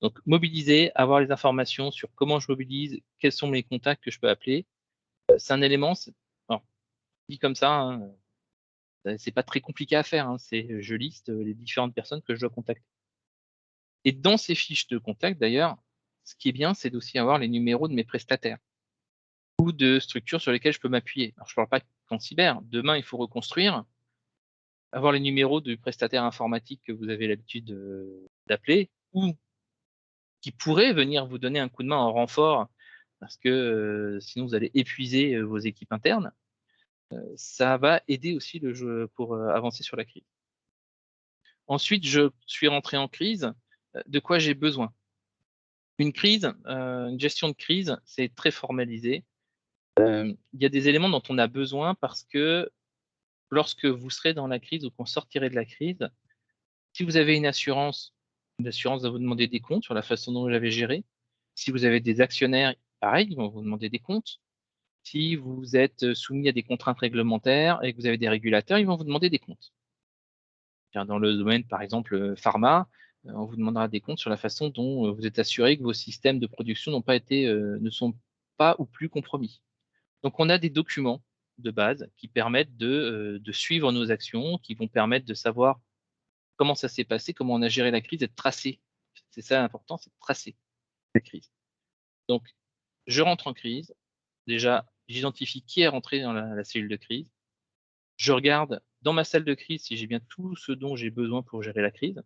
Donc, mobiliser, avoir les informations sur comment je mobilise, quels sont mes contacts que je peux appeler, c'est un élément, alors, dit comme ça, hein, c'est pas très compliqué à faire, hein, je liste les différentes personnes que je dois contacter. Et dans ces fiches de contact, d'ailleurs, ce qui est bien, c'est d'aussi avoir les numéros de mes prestataires ou de structures sur lesquelles je peux m'appuyer. Alors, je ne parle pas qu'en cyber. Demain, il faut reconstruire. Avoir les numéros du prestataire informatique que vous avez l'habitude d'appeler ou qui pourrait venir vous donner un coup de main en renfort parce que sinon vous allez épuiser vos équipes internes. Ça va aider aussi le jeu pour avancer sur la crise. Ensuite, je suis rentré en crise. De quoi j'ai besoin? Une crise, une gestion de crise, c'est très formalisé. Il y a des éléments dont on a besoin parce que lorsque vous serez dans la crise ou qu'on sortirait de la crise, si vous avez une assurance va vous demander des comptes sur la façon dont vous l'avez géré. Si vous avez des actionnaires, pareil, ils vont vous demander des comptes. Si vous êtes soumis à des contraintes réglementaires et que vous avez des régulateurs, ils vont vous demander des comptes. Dans le domaine, par exemple, pharma, on vous demandera des comptes sur la façon dont vous êtes assuré que vos systèmes de production ne sont pas ou plus compromis. Donc, on a des documents de base qui permettent de suivre nos actions, qui vont permettre de savoir comment ça s'est passé, comment on a géré la crise et de tracer. C'est ça l'important, c'est de tracer la crise. Donc, je rentre en crise. Déjà, j'identifie qui est rentré dans la cellule de crise. Je regarde dans ma salle de crise si j'ai bien tout ce dont j'ai besoin pour gérer la crise.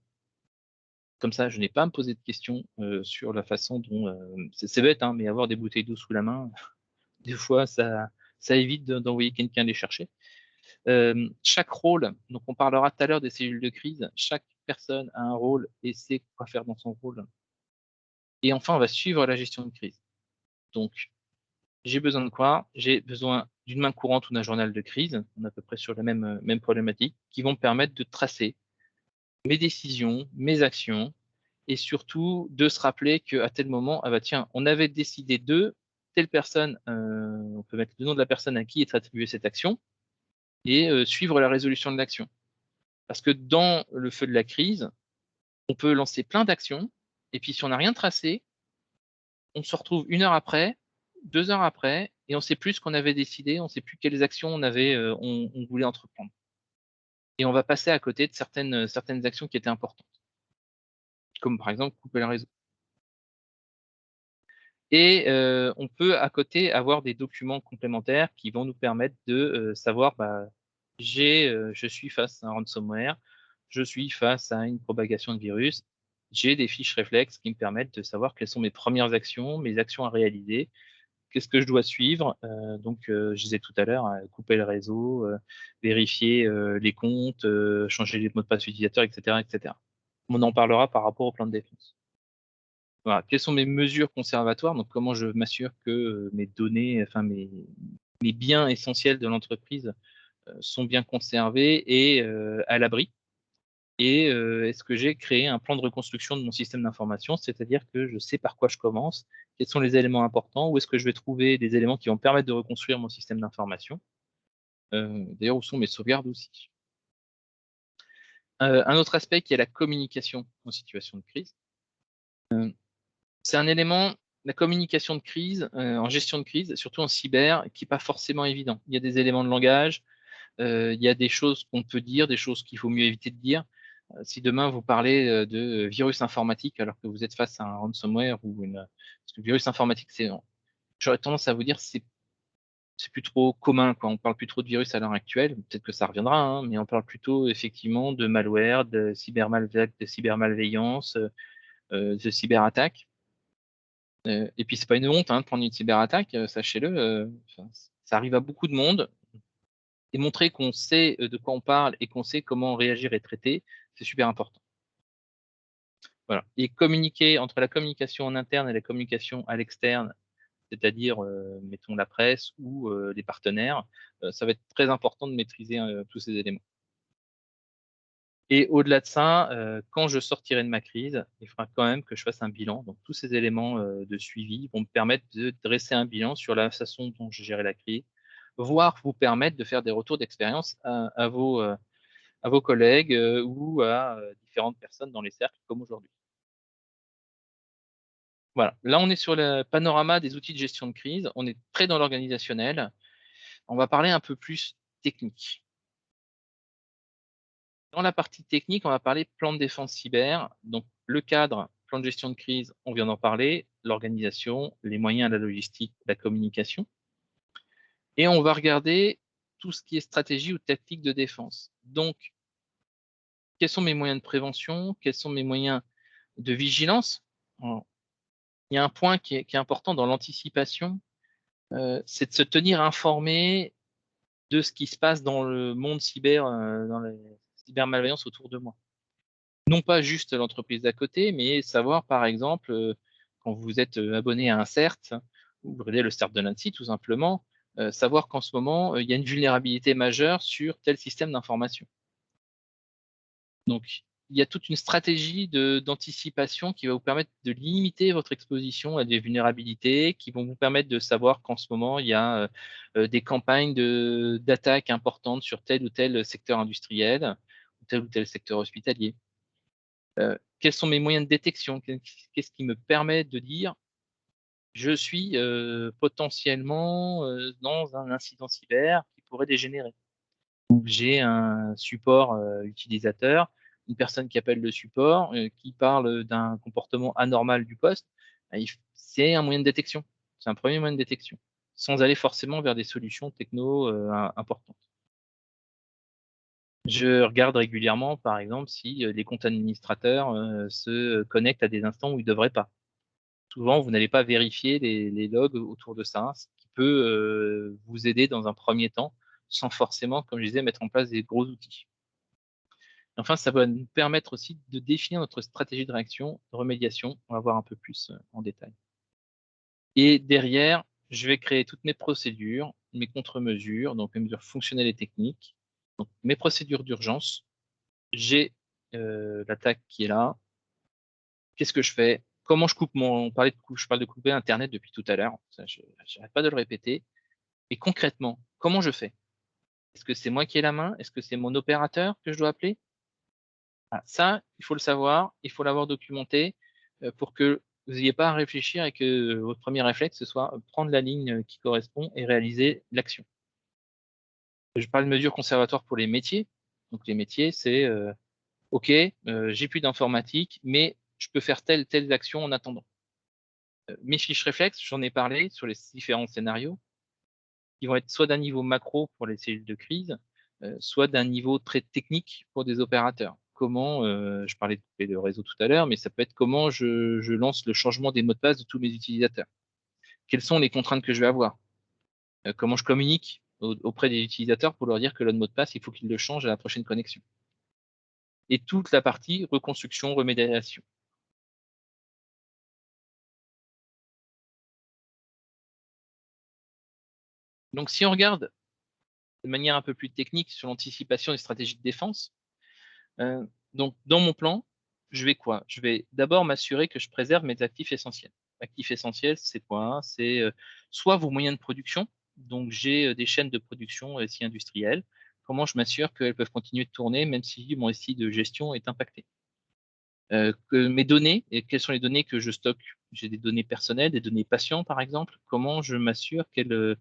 Comme ça, je n'ai pas à me poser de questions sur la façon dont... c'est bête, hein, mais avoir des bouteilles d'eau sous la main, des fois, ça évite d'envoyer quelqu'un les chercher. Chaque rôle, donc on parlera tout à l'heure des cellules de crise, chaque personne a un rôle et sait quoi faire dans son rôle. Et enfin, on va suivre la gestion de crise. Donc, j'ai besoin de quoi? J'ai besoin d'une main courante ou d'un journal de crise, on est à peu près sur la même problématique, qui vont me permettre de tracer mes décisions, mes actions, et surtout de se rappeler qu'à tel moment, ah bah tiens, on avait décidé de telle personne, on peut mettre le nom de la personne à qui est attribuée cette action, et suivre la résolution de l'action. Parce que dans le feu de la crise, on peut lancer plein d'actions, et puis si on n'a rien tracé, on se retrouve 1 heure après, 2 heures après, et on ne sait plus ce qu'on avait décidé, on ne sait plus quelles actions on voulait entreprendre. Et on va passer à côté de certaines actions qui étaient importantes, comme par exemple couper le réseau. Et on peut à côté avoir des documents complémentaires qui vont nous permettre de savoir, je suis face à un ransomware, je suis face à une propagation de virus, j'ai des fiches réflexes qui me permettent de savoir quelles sont mes premières actions, mes actions à réaliser, qu'est-ce que je dois suivre. Je disais tout à l'heure, couper le réseau, vérifier les comptes, changer les mots de passe utilisateurs, etc., etc. On en parlera par rapport au plan de défense. Voilà. Quelles sont mes mesures conservatoires? Donc, comment je m'assure que mes données, enfin mes biens essentiels de l'entreprise sont bien conservés et à l'abri. Et est-ce que j'ai créé un plan de reconstruction de mon système d'information? C'est-à-dire que je sais par quoi je commence, quels sont les éléments importants, où est-ce que je vais trouver des éléments qui vont me permettre de reconstruire mon système d'information. D'ailleurs, où sont mes sauvegardes aussi? Un autre aspect qui est la communication en situation de crise. C'est un élément, la communication de crise, en gestion de crise, surtout en cyber, qui n'est pas forcément évident. Il y a des éléments de langage, il y a des choses qu'on peut dire, des choses qu'il vaut mieux éviter de dire. Si demain vous parlez de virus informatique alors que vous êtes face à un ransomware ou parce que le virus informatique, j'aurais tendance à vous dire c'est plus trop commun, quoi. On parle plus trop de virus à l'heure actuelle. Peut-être que ça reviendra, hein, mais on parle plutôt effectivement de malware, de cybermalveillance, de cyberattaque. Et puis c'est pas une honte hein, de prendre une cyberattaque, sachez-le. Ça arrive à beaucoup de monde. Et montrer qu'on sait de quoi on parle et qu'on sait comment réagir et traiter, c'est super important. Voilà. Et communiquer entre la communication en interne et la communication à l'externe, c'est-à-dire, mettons, la presse ou les partenaires, ça va être très important de maîtriser tous ces éléments. Et au-delà de ça, quand je sortirai de ma crise, il faudra quand même que je fasse un bilan. Donc, tous ces éléments de suivi vont me permettre de dresser un bilan sur la façon dont j'ai géré la crise, voire vous permettre de faire des retours d'expérience à vos collègues ou à différentes personnes dans les cercles comme aujourd'hui. Voilà, là on est sur le panorama des outils de gestion de crise, on est très dans l'organisationnel. On va parler un peu plus technique. Dans la partie technique, on va parler plan de défense cyber. Donc le cadre, plan de gestion de crise, on vient d'en parler, l'organisation, les moyens, la logistique, la communication. Et on va regarder tout ce qui est stratégie ou tactique de défense. Donc, quels sont mes moyens de prévention? Quels sont mes moyens de vigilance? Il y a un point qui est important dans l'anticipation, c'est de se tenir informé de ce qui se passe dans le monde cyber, dans les cybermalveillances autour de moi. Non pas juste l'entreprise d'à côté, mais savoir, par exemple, quand vous êtes abonné à un CERT, ou vous regardez le CERT de l'ANSSI tout simplement, savoir qu'en ce moment, il y a une vulnérabilité majeure sur tel système d'information. Donc, il y a toute une stratégie d'anticipation qui va vous permettre de limiter votre exposition à des vulnérabilités, qui vont vous permettre de savoir qu'en ce moment, il y a des campagnes d'attaques importantes sur tel ou tel secteur industriel, tel ou tel secteur hospitalier. Quels sont mes moyens de détection? Qu'est-ce qui me permet de dire je suis potentiellement dans un incident cyber qui pourrait dégénérer? J'ai un support utilisateur, une personne qui appelle le support, qui parle d'un comportement anormal du poste, c'est un moyen de détection. C'est un premier moyen de détection, sans aller forcément vers des solutions techno importantes. Je regarde régulièrement, par exemple, si les comptes administrateurs se connectent à des instants où ils ne devraient pas. Souvent, vous n'allez pas vérifier les logs autour de ça, ce qui peut vous aider dans un premier temps, sans forcément, comme je disais, mettre en place des gros outils. Enfin, ça va nous permettre aussi de définir notre stratégie de réaction, de remédiation. On va voir un peu plus en détail. Et derrière, je vais créer toutes mes procédures, mes contre-mesures, donc mes mesures fonctionnelles et techniques, donc mes procédures d'urgence. J'ai l'attaque qui est là. Qu'est-ce que je fais? Comment je coupe je parle de couper Internet depuis tout à l'heure. Je n'arrête pas de le répéter. Et concrètement, comment je fais? Est-ce que c'est moi qui ai la main? Est-ce que c'est mon opérateur que je dois appeler? Ça, il faut le savoir, il faut l'avoir documenté pour que vous n'ayez pas à réfléchir et que votre premier réflexe, ce soit prendre la ligne qui correspond et réaliser l'action. Je parle de mesures conservatoires pour les métiers. Donc les métiers, c'est OK, j'ai plus d'informatique, mais je peux faire telle action en attendant. Mes fiches réflexes, j'en ai parlé sur les différents scénarios. Ils vont être soit d'un niveau macro pour les cellules de crise, soit d'un niveau très technique pour des opérateurs. Comment, je parlais de couper le réseau tout à l'heure, mais ça peut être comment je lance le changement des mots de passe de tous mes utilisateurs. Quelles sont les contraintes que je vais avoir? Comment je communique auprès des utilisateurs pour leur dire que le mot de passe, il faut qu'ils le changent à la prochaine connexion. Et toute la partie reconstruction, remédiation. Donc, si on regarde de manière un peu plus technique sur l'anticipation des stratégies de défense, donc dans mon plan, je vais quoi? Je vais d'abord m'assurer que je préserve mes actifs essentiels. Actifs essentiels, c'est quoi? C'est soit vos moyens de production, donc j'ai des chaînes de production aussi industrielles. Comment je m'assure qu'elles peuvent continuer de tourner même si mon SI de gestion est impacté? Que mes données, et quelles sont les données que je stocke? J'ai des données personnelles, des données patients par exemple. Comment je m'assure qu'elles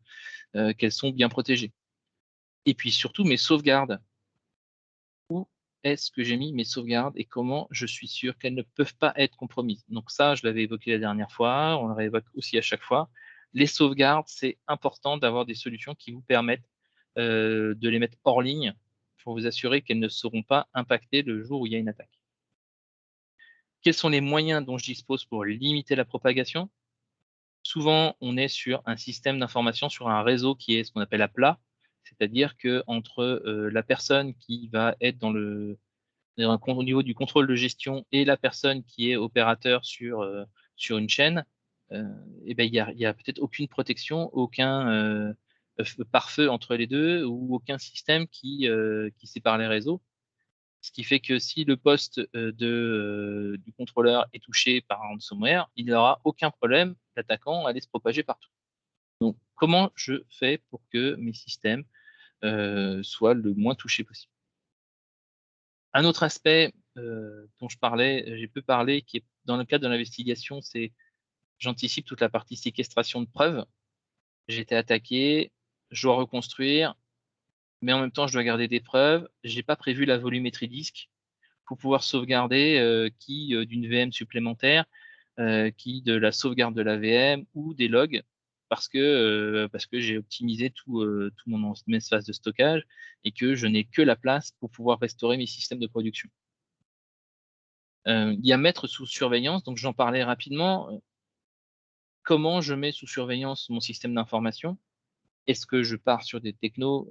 sont bien protégées? Et puis surtout mes sauvegardes. Où est-ce que j'ai mis mes sauvegardes et comment je suis sûr qu'elles ne peuvent pas être compromises. Donc ça, je l'avais évoqué la dernière fois, on le réévoque aussi à chaque fois. Les sauvegardes, c'est important d'avoir des solutions qui vous permettent de les mettre hors ligne pour vous assurer qu'elles ne seront pas impactées le jour où il y a une attaque. Quels sont les moyens dont je dispose pour limiter la propagation? Souvent, on est sur un système d'information, sur un réseau qui est ce qu'on appelle à plat, c'est-à-dire que entre la personne qui va être au niveau du contrôle de gestion et la personne qui est opérateur sur une chaîne, et ben, il y a peut-être aucune protection, aucun pare-feu entre les deux ou aucun système qui sépare les réseaux. Ce qui fait que si le poste du contrôleur est touché par un ransomware, il n'aura aucun problème, l'attaquant, à aller se propager partout. Donc, comment je fais pour que mes systèmes soient le moins touchés possible? Un autre aspect dont j'ai peu parlé, qui est dans le cadre de l'investigation, c'est j'anticipe toute la partie séquestration de preuves. J'ai été attaqué, je dois reconstruire, mais en même temps, je dois garder des preuves. J'ai pas prévu la volumétrie disque pour pouvoir sauvegarder d'une VM supplémentaire, qui de la sauvegarde de la VM ou des logs, parce que j'ai optimisé tout mon espace de stockage et que je n'ai que la place pour pouvoir restaurer mes systèmes de production. Il y a mettre sous surveillance, donc j'en parlais rapidement. Comment je mets sous surveillance mon système d'information? Est-ce que je pars sur des technos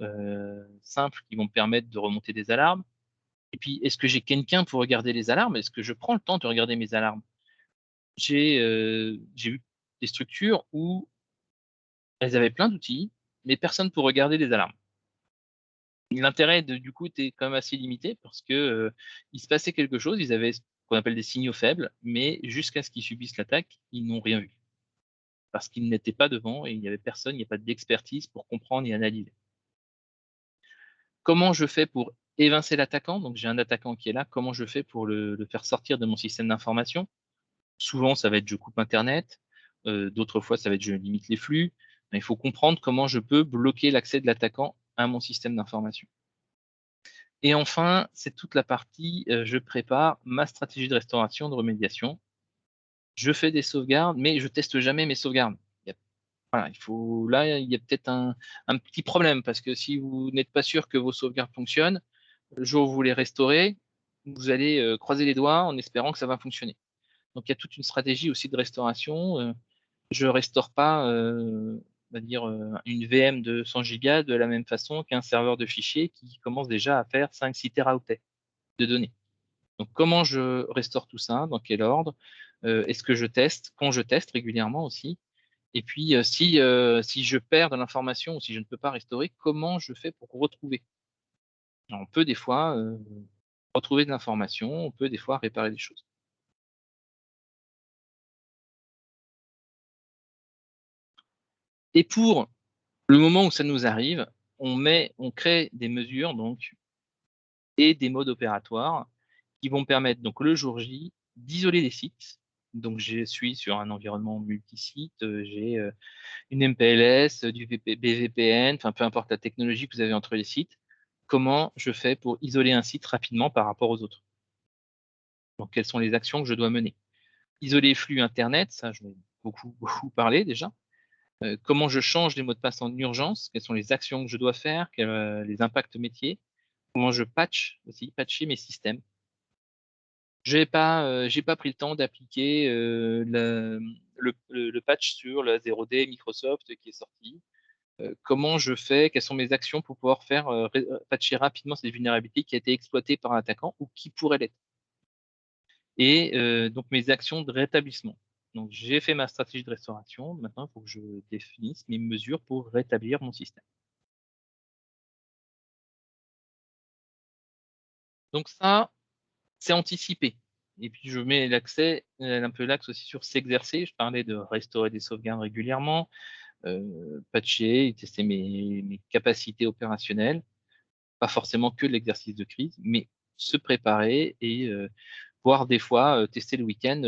simples qui vont me permettre de remonter des alarmes? Et puis, est-ce que j'ai quelqu'un pour regarder les alarmes? Est-ce que je prends le temps de regarder mes alarmes? J'ai vu des structures où elles avaient plein d'outils, mais personne pour regarder les alarmes. L'intérêt du coup était quand même assez limité parce que il se passait quelque chose, ils avaient ce qu'on appelle des signaux faibles, mais jusqu'à ce qu'ils subissent l'attaque, ils n'ont rien vu. Parce qu'ils n'étaient pas devant et il n'y avait personne, il n'y a pas d'expertise pour comprendre et analyser. Comment je fais pour évincer l'attaquant? Donc j'ai un attaquant qui est là, comment je fais pour le faire sortir de mon système d'information? Souvent, ça va être je coupe internet, d'autres fois, ça va être je limite les flux, mais il faut comprendre comment je peux bloquer l'accès de l'attaquant à mon système d'information. Et enfin, c'est toute la partie, je prépare ma stratégie de restauration, de remédiation. Je fais des sauvegardes, mais je teste jamais mes sauvegardes. Voilà, il y a peut-être un petit problème parce que si vous n'êtes pas sûr que vos sauvegardes fonctionnent, le jour où vous les restaurez, vous allez croiser les doigts en espérant que ça va fonctionner. Donc il y a toute une stratégie aussi de restauration. Je restaure pas, on va dire, une VM de 100 gigas de la même façon qu'un serveur de fichiers qui commence déjà à faire 5-6 téraoctets de données. Donc comment je restaure tout ça? Dans quel ordre? Est-ce que je teste? Quand je teste régulièrement aussi? Et puis si je perds de l'information ou si je ne peux pas restaurer, comment je fais pour retrouver? Alors, on peut des fois retrouver de l'information, on peut des fois réparer des choses. Et pour le moment où ça nous arrive, on crée des mesures donc et des modes opératoires qui vont permettre donc le jour J d'isoler les sites. Donc je suis sur un environnement multisite, j'ai une MPLS, du BVPN, enfin peu importe la technologie que vous avez entre les sites. Comment je fais pour isoler un site rapidement par rapport aux autres? Donc quelles sont les actions que je dois mener? Isoler les flux internet, ça je vais beaucoup parler déjà. Comment je change les mots de passe en urgence? Quelles sont les actions que je dois faire? Les impacts métiers? Comment je patcher mes systèmes? J'ai pas pris le temps d'appliquer le patch sur la 0D Microsoft qui est sorti. Comment je fais? Quelles sont mes actions pour pouvoir faire patcher rapidement cette vulnérabilité qui a été exploitée par un attaquant ou qui pourrait l'être? Et donc mes actions de rétablissement. Donc j'ai fait ma stratégie de restauration. Maintenant, il faut que je définisse mes mesures pour rétablir mon système. Donc ça, c'est anticipé. Et puis je mets un peu l'axe aussi sur s'exercer. Je parlais de restaurer des sauvegardes régulièrement, patcher, tester mes capacités opérationnelles. Pas forcément que l'exercice de crise, mais se préparer et voire des fois tester le week-end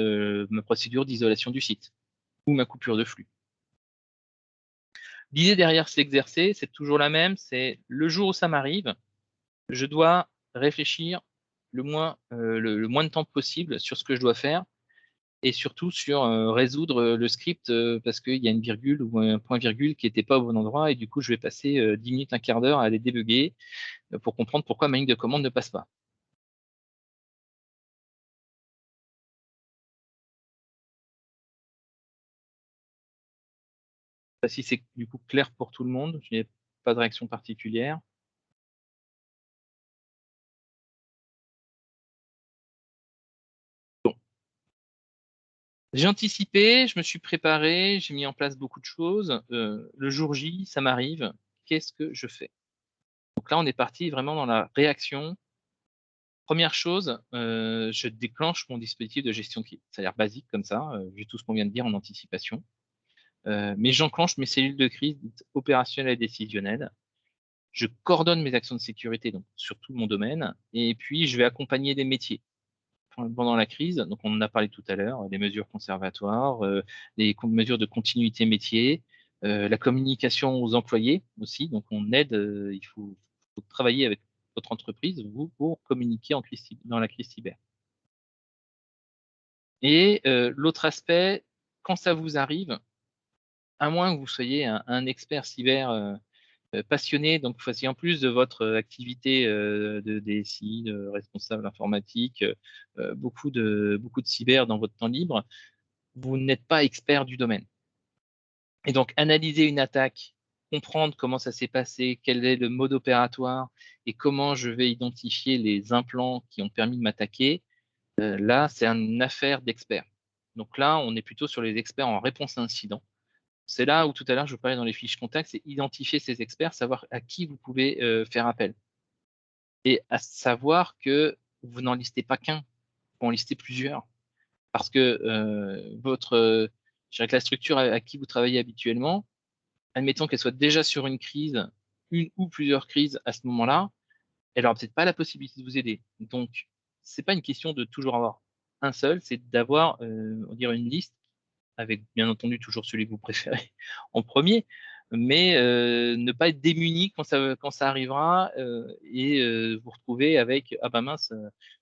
ma procédure d'isolation du site ou ma coupure de flux. L'idée derrière s'exercer, c'est toujours la même, c'est le jour où ça m'arrive, je dois réfléchir le moins de temps possible sur ce que je dois faire et surtout sur résoudre le script parce qu'il y a une virgule ou un point-virgule qui n'était pas au bon endroit et du coup, je vais passer 10 minutes, un quart d'heure à les débugger pour comprendre pourquoi ma ligne de commande ne passe pas. Je sais pas si c'est du coup clair pour tout le monde, je n'ai pas de réaction particulière. Bon. J'ai anticipé, je me suis préparé, j'ai mis en place beaucoup de choses. Le jour J, ça m'arrive. Qu'est-ce que je fais? Donc là, on est parti vraiment dans la réaction. Première chose, je déclenche mon dispositif de gestion de crise. Ça a l'air basique comme ça, vu tout ce qu'on vient de dire en anticipation. Mais j'enclenche mes cellules de crise dites opérationnelles et décisionnelles. Je coordonne mes actions de sécurité donc, sur tout mon domaine. Et puis, je vais accompagner des métiers pendant la crise. Donc, on en a parlé tout à l'heure, les mesures conservatoires, les mesures de continuité métier, la communication aux employés aussi. Donc, on aide, il faut travailler avec votre entreprise, vous, pour communiquer dans la crise cyber. Et l'autre aspect, quand ça vous arrive, à moins que vous soyez un expert cyber passionné, donc vous fassiez en plus de votre activité de DSI, de responsable informatique, beaucoup de cyber dans votre temps libre, vous n'êtes pas expert du domaine. Et donc, analyser une attaque, comprendre comment ça s'est passé, quel est le mode opératoire et comment je vais identifier les implants qui ont permis de m'attaquer, là, c'est une affaire d'experts. Donc là, on est plutôt sur les experts en réponse à incident. C'est là où tout à l'heure, je vous parlais dans les fiches contacts, c'est identifier ces experts, savoir à qui vous pouvez faire appel. Et à savoir que vous n'en listez pas qu'un, vous en listez plusieurs. Parce que je dirais que la structure à qui vous travaillez habituellement, admettons qu'elle soit déjà sur une crise, une ou plusieurs crises à ce moment-là, elle n'aura peut-être pas la possibilité de vous aider. Donc, c'est pas une question de toujours avoir un seul, c'est d'avoir, on dirait une liste avec bien entendu toujours celui que vous préférez en premier, mais ne pas être démuni quand ça arrivera et vous retrouver avec ah bah mince,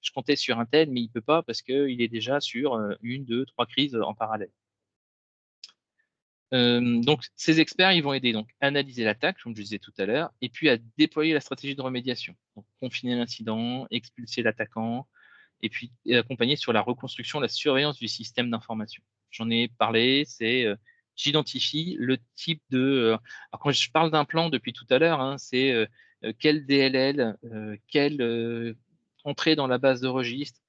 je comptais sur un tel, mais il peut pas parce qu'il est déjà sur une, deux, trois crises en parallèle. Donc, ces experts, ils vont aider donc à analyser l'attaque, comme je disais tout à l'heure, et puis à déployer la stratégie de remédiation. Donc, confiner l'incident, expulser l'attaquant, et puis accompagner sur la reconstruction, la surveillance du système d'information. J'en ai parlé, c'est j'identifie le type de. Alors quand je parle d'un plan depuis tout à l'heure, hein, c'est quel DLL, quelle entrée dans la base de registre,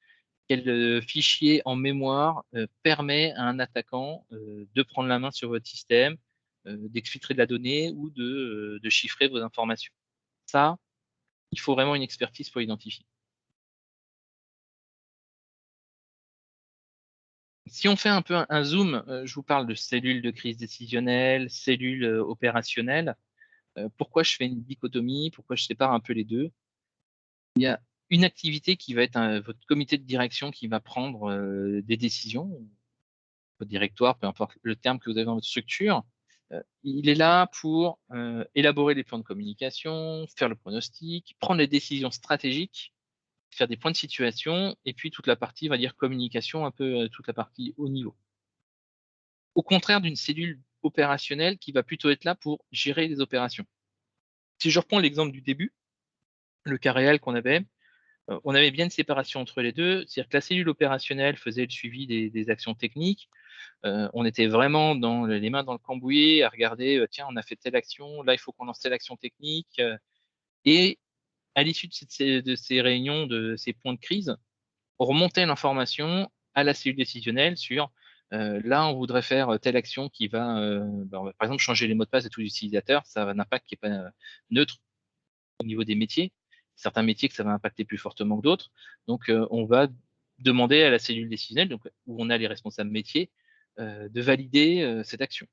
quel fichier en mémoire permet à un attaquant de prendre la main sur votre système, d'exfiltrer de la donnée ou de chiffrer vos informations. Ça, il faut vraiment une expertise pour identifier. Si on fait un peu un zoom, je vous parle de cellules de crise décisionnelle, cellules opérationnelles. Pourquoi je fais une dichotomie? Pourquoi je sépare un peu les deux? Il y a une activité qui va être votre comité de direction qui va prendre des décisions, votre directoire, peu importe le terme que vous avez dans votre structure. Il est là pour élaborer les plans de communication, faire le pronostic, prendre les décisions stratégiques, faire des points de situation, et puis toute la partie, on va dire, communication, un peu toute la partie haut niveau. Au contraire d'une cellule opérationnelle qui va plutôt être là pour gérer les opérations. Si je reprends l'exemple du début, le cas réel qu'on avait, on avait bien une séparation entre les deux, c'est-à-dire que la cellule opérationnelle faisait le suivi des actions techniques, on était vraiment dans les mains dans le cambouis à regarder, tiens, on a fait telle action, là il faut qu'on lance telle action technique, et à l'issue de ces réunions, de ces points de crise, on remontait l'information à la cellule décisionnelle sur là, on voudrait faire telle action qui va, on va par exemple changer les mots de passe de tous les utilisateurs. Ça a un impact qui n'est pas neutre au niveau des métiers. Certains métiers que ça va impacter plus fortement que d'autres. Donc, on va demander à la cellule décisionnelle, donc, où on a les responsables métiers, de valider cette action.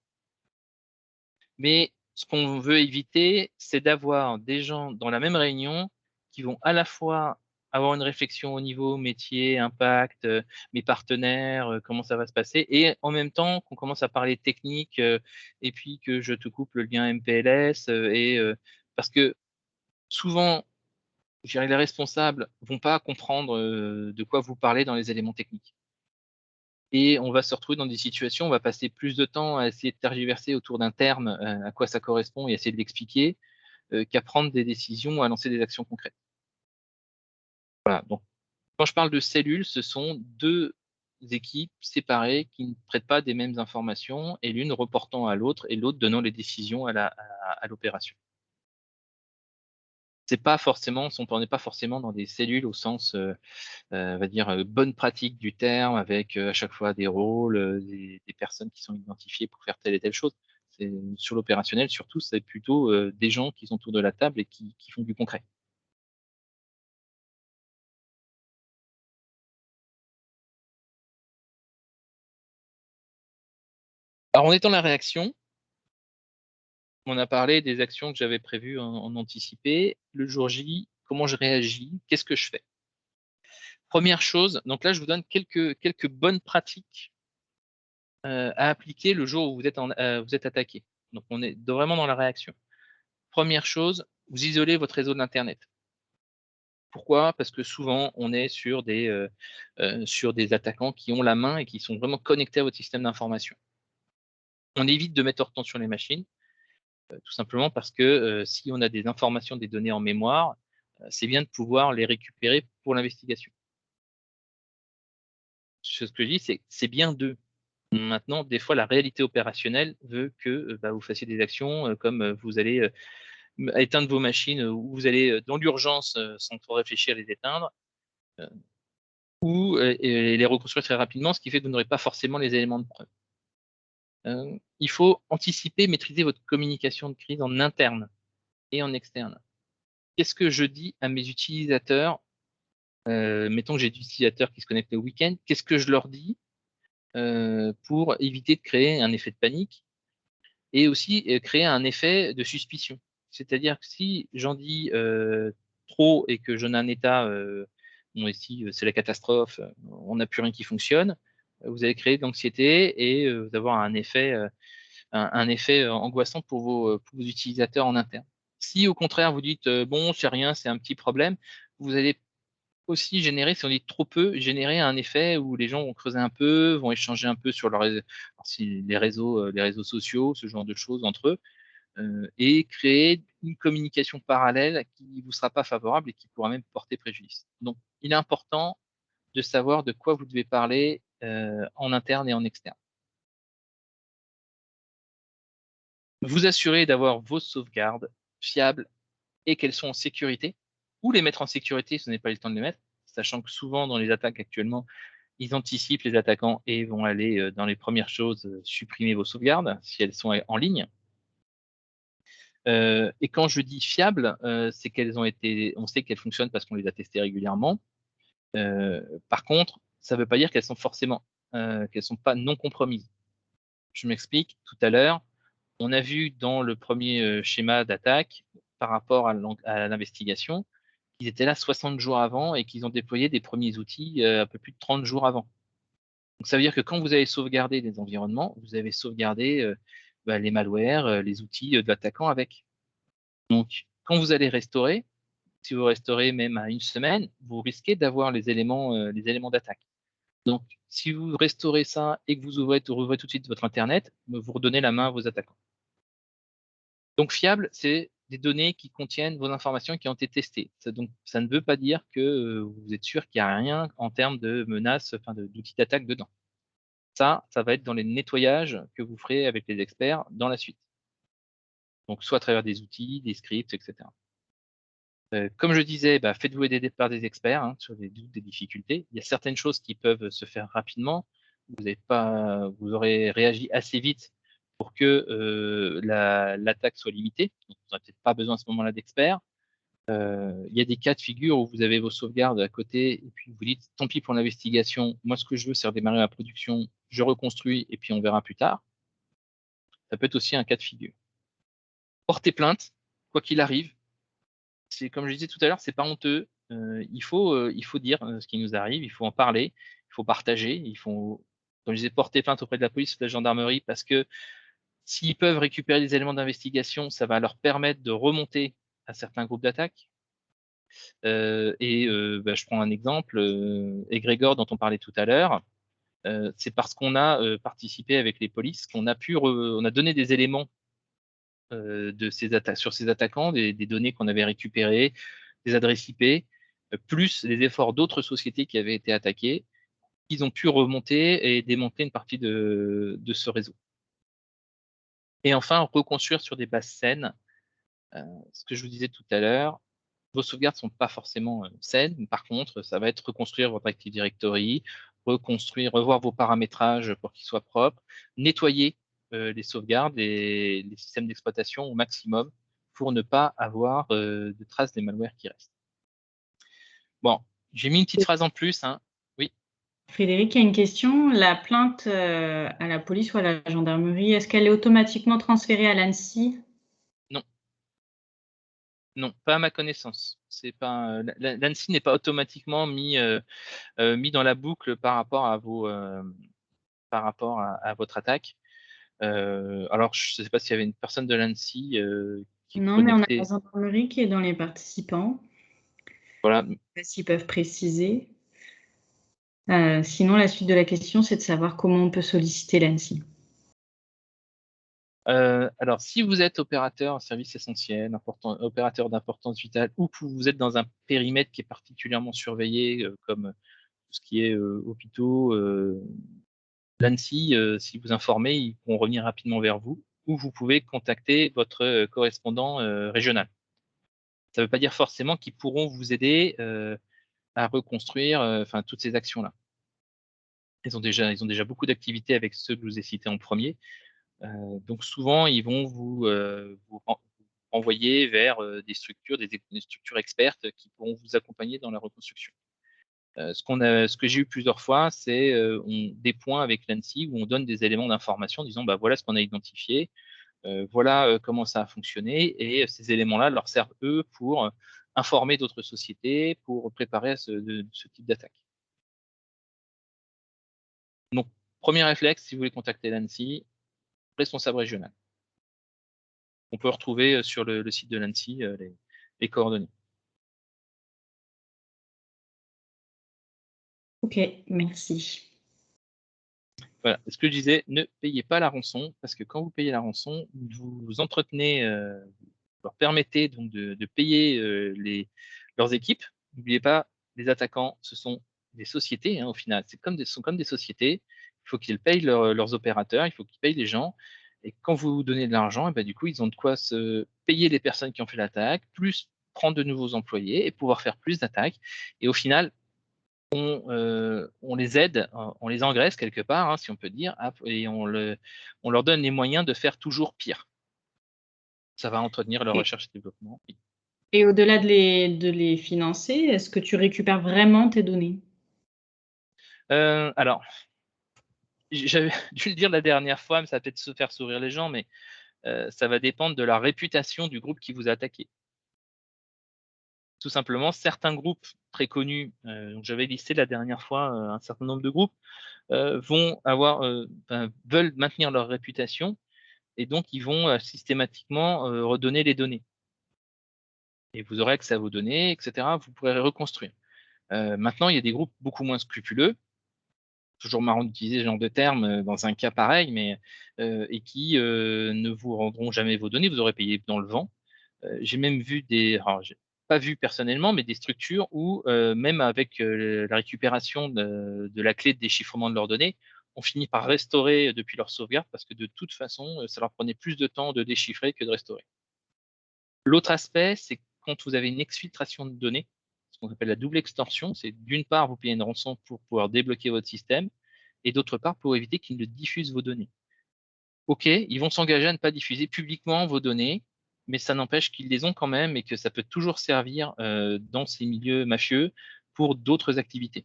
Mais ce qu'on veut éviter, c'est d'avoir des gens dans la même réunion qui vont à la fois avoir une réflexion au niveau métier, impact, mes partenaires, comment ça va se passer, et en même temps qu'on commence à parler technique, et puis que je te coupe le lien MPLS, parce que souvent, je dirais, les responsables vont pas comprendre de quoi vous parlez dans les éléments techniques. Et on va se retrouver dans des situations, on va passer plus de temps à essayer de tergiverser autour d'un terme, à quoi ça correspond, et essayer de l'expliquer, qu'à prendre des décisions, à lancer des actions concrètes. Voilà, donc quand je parle de cellules, ce sont deux équipes séparées qui ne traitent pas des mêmes informations, et l'une reportant à l'autre et l'autre donnant les décisions à l'opération. C'est pas forcément, on n'est pas forcément dans des cellules au sens, on va dire, bonne pratique du terme, avec à chaque fois des rôles, des personnes qui sont identifiées pour faire telle et telle chose. Sur l'opérationnel, surtout, c'est plutôt des gens qui sont autour de la table et qui font du concret. Alors, en étant la réaction, on a parlé des actions que j'avais prévues en anticipé. Le jour J, comment je réagis? Qu'est-ce que je fais? Première chose, donc là, je vous donne quelques bonnes pratiques à appliquer le jour où vous êtes attaqué. Donc, on est vraiment dans la réaction. Première chose, vous isolez votre réseau d'Internet. Pourquoi? Parce que souvent, on est sur des attaquants qui ont la main et qui sont vraiment connectés à votre système d'information. On évite de mettre hors tension les machines, tout simplement parce que si on a des informations, des données en mémoire, c'est bien de pouvoir les récupérer pour l'investigation. Ce que je dis, c'est bien d'eux. Maintenant, des fois, la réalité opérationnelle veut que vous fassiez des actions comme vous allez éteindre vos machines, ou vous allez dans l'urgence, sans trop réfléchir, les éteindre, ou et les reconstruire très rapidement, ce qui fait que vous n'aurez pas forcément les éléments de preuve. Il faut anticiper, maîtriser votre communication de crise en interne et en externe. Qu'est-ce que je dis à mes utilisateurs? Mettons que j'ai des utilisateurs qui se connectent le week-end. Qu'est-ce que je leur dis pour éviter de créer un effet de panique, et aussi créer un effet de suspicion? C'est-à-dire que si j'en dis trop et que j'en ai un état, bon, ici c'est la catastrophe, on n'a plus rien qui fonctionne, vous allez créer de l'anxiété et vous avoir un effet angoissant pour vos utilisateurs en interne. Si au contraire vous dites bon, c'est rien, c'est un petit problème, vous allez aussi générer, si on dit trop peu, générer un effet où les gens vont creuser un peu, vont échanger un peu sur les réseaux sociaux, ce genre de choses entre eux, et créer une communication parallèle qui ne vous sera pas favorable et qui pourra même porter préjudice. Donc, il est important de savoir de quoi vous devez parler en interne et en externe. Vous assurer d'avoir vos sauvegardes fiables et qu'elles sont en sécurité, ou les mettre en sécurité si vous n'avez pas eu le temps de les mettre, sachant que souvent dans les attaques actuellement, ils anticipent, les attaquants, et vont aller dans les premières choses supprimer vos sauvegardes si elles sont en ligne. Et quand je dis fiables, c'est on sait qu'elles fonctionnent parce qu'on les a testées régulièrement. Par contre, ça ne veut pas dire qu'elles sont pas non compromises. Je m'explique. Tout à l'heure, on a vu dans le premier schéma d'attaque par rapport à l'investigation qu'ils étaient là 60 jours avant et qu'ils ont déployé des premiers outils un peu plus de 30 jours avant. Donc ça veut dire que quand vous avez sauvegardé des environnements, vous avez sauvegardé les malwares, les outils de l'attaquant avec. Donc quand vous allez restaurer, si vous restaurez même à une semaine, vous risquez d'avoir les éléments d'attaque. Donc si vous restaurez ça et que vous rouvrez tout de suite votre Internet, vous redonnez la main à vos attaquants. Donc fiable, c'est des données qui contiennent vos informations qui ont été testées. Donc ça ne veut pas dire que vous êtes sûr qu'il n'y a rien en termes de menaces, d'outils d'attaque dedans. Ça va être dans les nettoyages que vous ferez avec les experts dans la suite. Donc, soit à travers des outils, des scripts, etc. Comme je disais, faites-vous aider par des experts sur des doutes, des difficultés. Il y a certaines choses qui peuvent se faire rapidement. Vous aurez réagi assez vite pour que l'attaque soit limitée. Donc, vous n'aurez peut-être pas besoin à ce moment-là d'experts. Il y a des cas de figure où vous avez vos sauvegardes à côté et puis vous dites tant pis pour l'investigation, moi ce que je veux c'est redémarrer la production, je reconstruis et puis on verra plus tard. Ça peut être aussi un cas de figure. Porter plainte, quoi qu'il arrive, c'est comme je disais tout à l'heure, c'est pas honteux, il faut dire ce qui nous arrive, il faut en parler, il faut partager, il faut, comme je disais, porter plainte auprès de la police ou de la gendarmerie, parce que s'ils peuvent récupérer des éléments d'investigation, ça va leur permettre de remonter à certains groupes d'attaque. Je prends un exemple, Egrégor dont on parlait tout à l'heure, c'est parce qu'on a participé avec les polices qu'on a on a donné des éléments sur ces attaquants, des données qu'on avait récupérées, des adresses IP, plus les efforts d'autres sociétés qui avaient été attaquées, ils ont pu remonter et démonter une partie de ce réseau. Et enfin, reconstruire sur des bases saines, ce que je vous disais tout à l'heure, vos sauvegardes ne sont pas forcément saines, par contre, ça va être reconstruire votre Active Directory, revoir vos paramétrages pour qu'ils soient propres, nettoyer les sauvegardes et les systèmes d'exploitation au maximum pour ne pas avoir de traces des malwares qui restent. Bon, j'ai mis une petite phrase en plus. Hein. Oui. Frédéric, il y a une question. La plainte à la police ou à la gendarmerie, est-ce qu'elle est automatiquement transférée à l'ANSSI? Non. Non, pas à ma connaissance. L'ANSSI n'est pas automatiquement mis dans la boucle par rapport à votre attaque. Alors, je ne sais pas s'il y avait une personne de l'ANSSI qui Non, mais on a connectait. la gendarmerie qui est dans les participants. Voilà. Je ne sais pas s'ils peuvent préciser. Sinon, la suite de la question, c'est de savoir comment on peut solliciter l'ANSSI. Alors, si vous êtes opérateur service essentiel, opérateur d'importance vitale, ou que vous êtes dans un périmètre qui est particulièrement surveillé, comme tout ce qui est hôpitaux, l'ANSSI, si vous informez, ils pourront revenir rapidement vers vous, ou vous pouvez contacter votre correspondant régional. Ça ne veut pas dire forcément qu'ils pourront vous aider à reconstruire toutes ces actions-là. Ils ont déjà beaucoup d'activités avec ceux que je vous ai cités en premier. Donc souvent, ils vont vous envoyer vers des structures expertes qui pourront vous accompagner dans la reconstruction. Ce que j'ai eu plusieurs fois, c'est des points avec l'ANSSI où on donne des éléments d'information en disant bah, voilà ce qu'on a identifié, voilà comment ça a fonctionné, et ces éléments-là leur servent eux pour informer d'autres sociétés, pour préparer ce type d'attaque. Donc, premier réflexe, si vous voulez contacter l'ANSSI, responsable régional. On peut retrouver sur le site de l'ANSSI les coordonnées. Ok, merci. Voilà, ce que je disais, ne payez pas la rançon, parce que quand vous payez la rançon, vous entretenez, vous leur permettez donc de payer leurs équipes. N'oubliez pas, les attaquants, ce sont des sociétés, hein, au final. Ce sont comme des sociétés. Il faut qu'ils payent leurs opérateurs, il faut qu'ils payent les gens. Et quand vous donnez de l'argent, du coup, ils ont de quoi se payer les personnes qui ont fait l'attaque, plus prendre de nouveaux employés et pouvoir faire plus d'attaques. Et au final, on les aide, on les engraisse quelque part, hein, si on peut dire, et on leur donne les moyens de faire toujours pire. Ça va entretenir leur recherche et développement. Oui. Et au-delà de les financer, est-ce que tu récupères vraiment tes données? Alors, j'avais dû le dire la dernière fois, mais ça va peut-être se faire sourire les gens, mais ça va dépendre de la réputation du groupe qui vous a attaqué. Tout simplement, certains groupes très connus, j'avais listé la dernière fois un certain nombre de groupes, veulent maintenir leur réputation, et donc ils vont systématiquement redonner les données. Et vous aurez accès à vos données, etc. Vous pourrez reconstruire. Maintenant, il y a des groupes beaucoup moins scrupuleux, toujours marrant d'utiliser ce genre de terme dans un cas pareil, mais et qui ne vous rendront jamais vos données, vous aurez payé dans le vent. J'ai même vu j'ai pas vu personnellement, mais des structures où même avec la récupération de la clé de déchiffrement de leurs données, on finit par restaurer depuis leur sauvegarde, parce que de toute façon, ça leur prenait plus de temps de déchiffrer que de restaurer. L'autre aspect, c'est quand vous avez une exfiltration de données, ce qu'on appelle la double extorsion, c'est d'une part, vous payez une rançon pour pouvoir débloquer votre système, et d'autre part, pour éviter qu'ils ne diffusent vos données. OK, ils vont s'engager à ne pas diffuser publiquement vos données, mais ça n'empêche qu'ils les ont quand même, et que ça peut toujours servir dans ces milieux mafieux pour d'autres activités.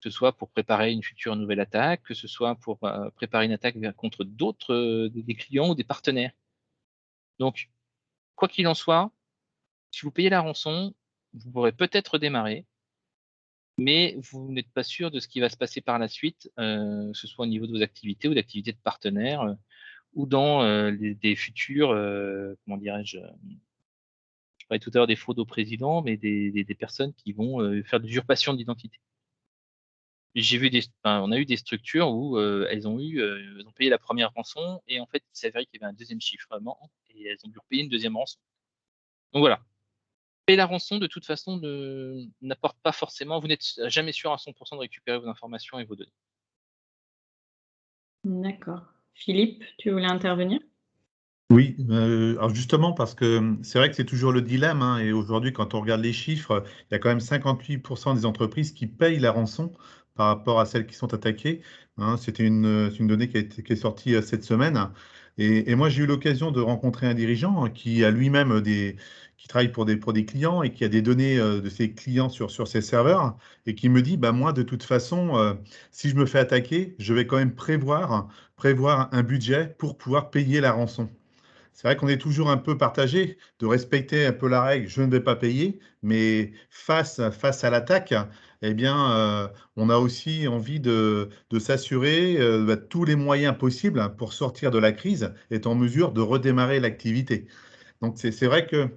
Que ce soit pour préparer une future nouvelle attaque, que ce soit pour préparer une attaque contre d'autres, des clients ou des partenaires. Donc, quoi qu'il en soit, si vous payez la rançon, vous pourrez peut-être redémarrer, mais vous n'êtes pas sûr de ce qui va se passer par la suite, que ce soit au niveau de vos activités ou d'activités de partenaires, ou dans des futurs, comment dirais-je, je parlais tout à l'heure des fraudes au président, mais des personnes qui vont faire de l'usurpation d'identité. J'ai vu on a eu des structures où elles ont payé la première rançon et en fait, il s'avérait qu'il y avait un deuxième chiffrement et elles ont dû repayer une deuxième rançon. Donc voilà. Payer la rançon, de toute façon, n'apporte pas forcément, vous n'êtes jamais sûr à 100% de récupérer vos informations et vos données. D'accord. Philippe, tu voulais intervenir? Oui, alors justement parce que c'est vrai que c'est toujours le dilemme, hein, et aujourd'hui quand on regarde les chiffres, il y a quand même 58% des entreprises qui payent la rançon par rapport à celles qui sont attaquées, hein. C'était c'est une donnée qui est sortie cette semaine et moi j'ai eu l'occasion de rencontrer un dirigeant, hein, qui a lui-même qui travaille pour des clients et qui a des données de ses clients sur ses serveurs et qui me dit, bah moi de toute façon, si je me fais attaquer, je vais quand même prévoir un budget pour pouvoir payer la rançon. C'est vrai qu'on est toujours un peu partagé de respecter un peu la règle, je ne vais pas payer, mais face à l'attaque, eh bien, on a aussi envie de s'assurer tous les moyens possibles pour sortir de la crise, être en mesure de redémarrer l'activité. Donc, c'est vrai que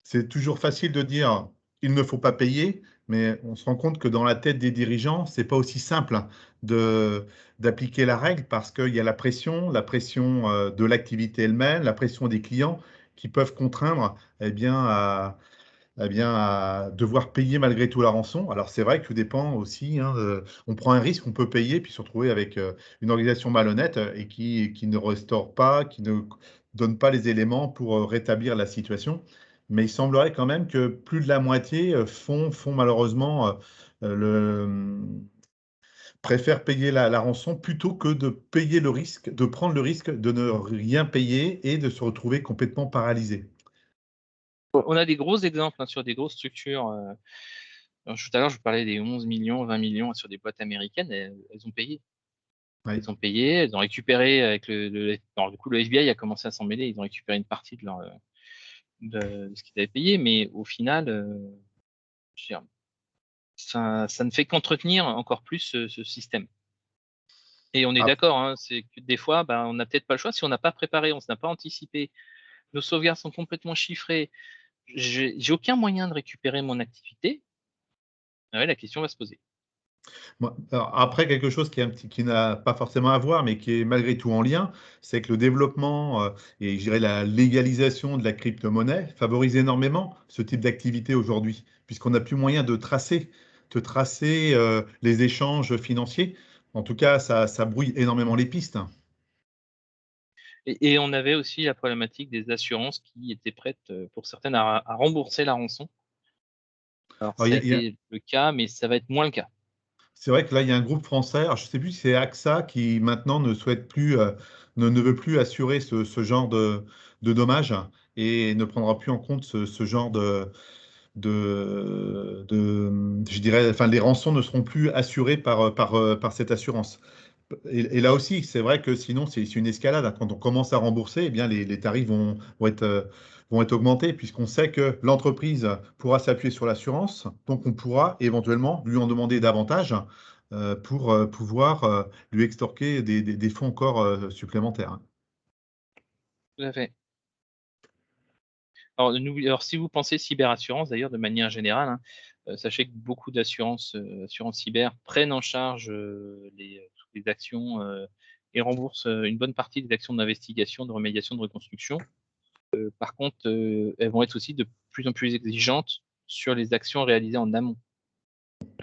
c'est toujours facile de dire il ne faut pas payer, mais on se rend compte que dans la tête des dirigeants, c'est pas aussi simple de d'appliquer la règle parce qu'il y a la pression de l'activité elle-même, la pression des clients qui peuvent contraindre à devoir payer malgré tout la rançon. Alors c'est vrai que tout dépend aussi, hein, on prend un risque, on peut payer puis se retrouver avec une organisation malhonnête et qui ne restaure pas, qui ne donne pas les éléments pour rétablir la situation. Mais il semblerait quand même que plus de la moitié font malheureusement préfèrent payer la rançon plutôt que de payer le risque, de prendre le risque de ne rien payer et de se retrouver complètement paralysé. On a des gros exemples, hein, sur des grosses structures. Tout à l'heure, je vous parlais des 11 millions, 20 millions sur des boîtes américaines, elles ont payé. Oui. Elles ont payé, elles ont récupéré avec alors, du coup, le FBI a commencé à s'en mêler, ils ont récupéré une partie de ce qu'ils avaient payé, mais au final, je veux dire, ça ne fait qu'entretenir encore plus ce système. Et on est Ah, d'accord, hein, c'est que des fois, ben, on n'a peut-être pas le choix si on n'a pas préparé, on n'a pas anticipé. Nos sauvegardes sont complètement chiffrées. J'ai aucun moyen de récupérer mon activité. Ah ouais, la question va se poser. alors après, quelque chose qui n'a pas forcément à voir, mais qui est malgré tout en lien, c'est que le développement et je dirais la légalisation de la crypto-monnaie favorise énormément ce type d'activité aujourd'hui, puisqu'on n'a plus moyen de tracer les échanges financiers. En tout cas, ça brouille énormément les pistes. Et on avait aussi la problématique des assurances qui étaient prêtes, pour certaines, à rembourser la rançon. Alors Alors, ça a été le cas, mais ça va être moins le cas. c'est vrai que là, il y a un groupe français, alors je ne sais plus si c'est AXA qui maintenant ne souhaite plus, ne veut plus assurer ce genre de dommages et ne prendra plus en compte ce genre je dirais, enfin, les rançons ne seront plus assurées par cette assurance. Et là aussi, c'est vrai que sinon, c'est une escalade, hein. Quand on commence à rembourser, eh bien, les tarifs vont être augmentés, puisqu'on sait que l'entreprise pourra s'appuyer sur l'assurance, donc on pourra éventuellement lui en demander davantage pour pouvoir lui extorquer des fonds encore supplémentaires, hein. Tout à fait. Alors si vous pensez cyberassurance, d'ailleurs, de manière générale, hein, sachez que beaucoup d'assurances, assurances cyber prennent en charge toutes les actions et remboursent une bonne partie des actions d'investigation, de remédiation, de reconstruction. Par contre, elles vont être aussi de plus en plus exigeantes sur les actions réalisées en amont.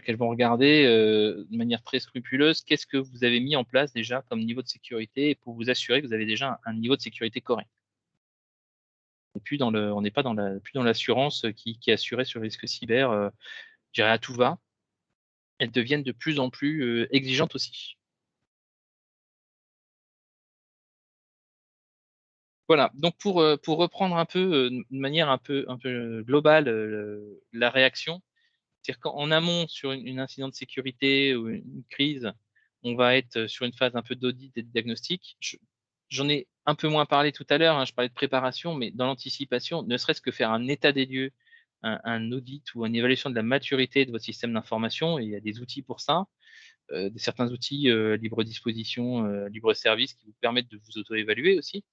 Elles vont regarder de manière très scrupuleuse qu'est-ce que vous avez mis en place déjà comme niveau de sécurité pour vous assurer que vous avez déjà un niveau de sécurité correct. Et puis on n'est pas plus dans l'assurance qui est assurée sur le risque cyber, je dirais à tout va. Elles deviennent de plus en plus exigeantes aussi. Voilà, donc pour reprendre un peu de manière un peu globale la réaction, c'est-à-dire qu'en amont sur une incident de sécurité ou une crise, on va être sur une phase un peu d'audit et de diagnostic. J'en ai un peu moins parlé tout à l'heure, hein, je parlais de préparation, mais dans l'anticipation, ne serait-ce que faire un état des lieux un audit ou une évaluation de la maturité de votre système d'information. Il y a des outils pour ça, certains outils libre disposition, libre service qui vous permettent de vous auto-évaluer aussi.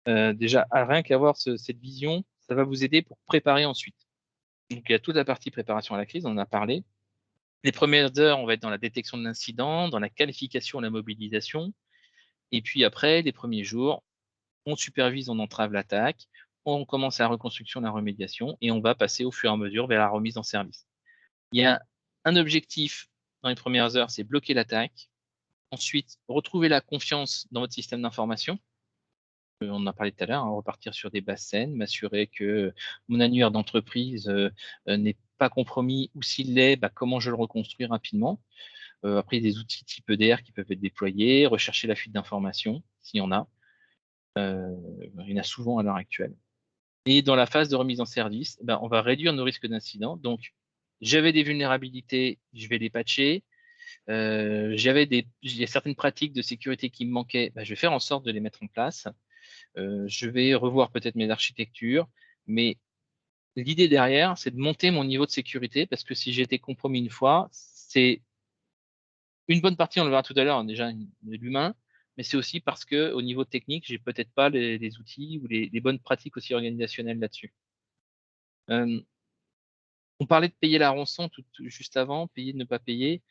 Déjà, rien qu'avoir cette vision, ça va vous aider pour préparer ensuite. Donc, il y a toute la partie préparation à la crise, on en a parlé. Les premières heures, on va être dans la détection de l'incident, dans la qualification et la mobilisation. Et puis après, les premiers jours, on supervise, on entrave l'attaque, on commence la reconstruction, la remédiation, et on va passer au fur et à mesure vers la remise en service. Il y a un objectif dans les premières heures, c'est bloquer l'attaque. Ensuite, retrouver la confiance dans votre système d'information. On en a parlé tout à l'heure, hein, repartir sur des bases saines, m'assurer que mon annuaire d'entreprise n'est pas compromis, ou s'il l'est, comment je le reconstruis rapidement. Après, il y a des outils type EDR qui peuvent être déployés, rechercher la fuite d'informations, s'il y en a. Il y en a souvent à l'heure actuelle. Et dans la phase de remise en service, on va réduire nos risques d'incident. Donc, j'avais des vulnérabilités, je vais les patcher. Il y a certaines pratiques de sécurité qui me manquaient, je vais faire en sorte de les mettre en place. Je vais revoir peut-être mes architectures, mais l'idée derrière, c'est de monter mon niveau de sécurité, parce que si j'ai été compromis une fois, c'est une bonne partie, on le verra tout à l'heure, déjà de l'humain, mais c'est aussi parce que au niveau technique, j'ai peut-être pas les outils ou les bonnes pratiques aussi organisationnelles là-dessus. On parlait de payer la rançon juste avant, payer, ne pas payer.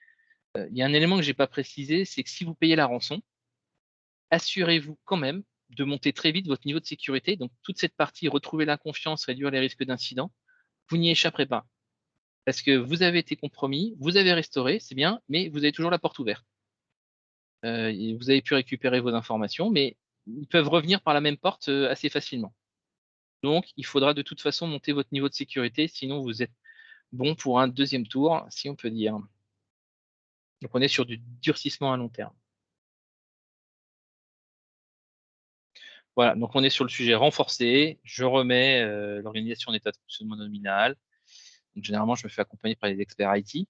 Il y a un élément que j'ai pas précisé, c'est que si vous payez la rançon, assurez-vous quand même de monter très vite votre niveau de sécurité. Donc, toute cette partie, retrouver la confiance, réduire les risques d'incident, vous n'y échapperez pas. Parce que vous avez été compromis, vous avez restauré, c'est bien, mais vous avez toujours la porte ouverte. Vous avez pu récupérer vos informations, mais ils peuvent revenir par la même porte assez facilement. Donc, il faudra de toute façon monter votre niveau de sécurité, sinon vous êtes bon pour un deuxième tour, si on peut dire. Donc, on est sur du durcissement à long terme. Voilà, donc on est sur le sujet renforcé. Je remets l'organisation en état de fonctionnement nominal. Donc, généralement, je me fais accompagner par les experts IT.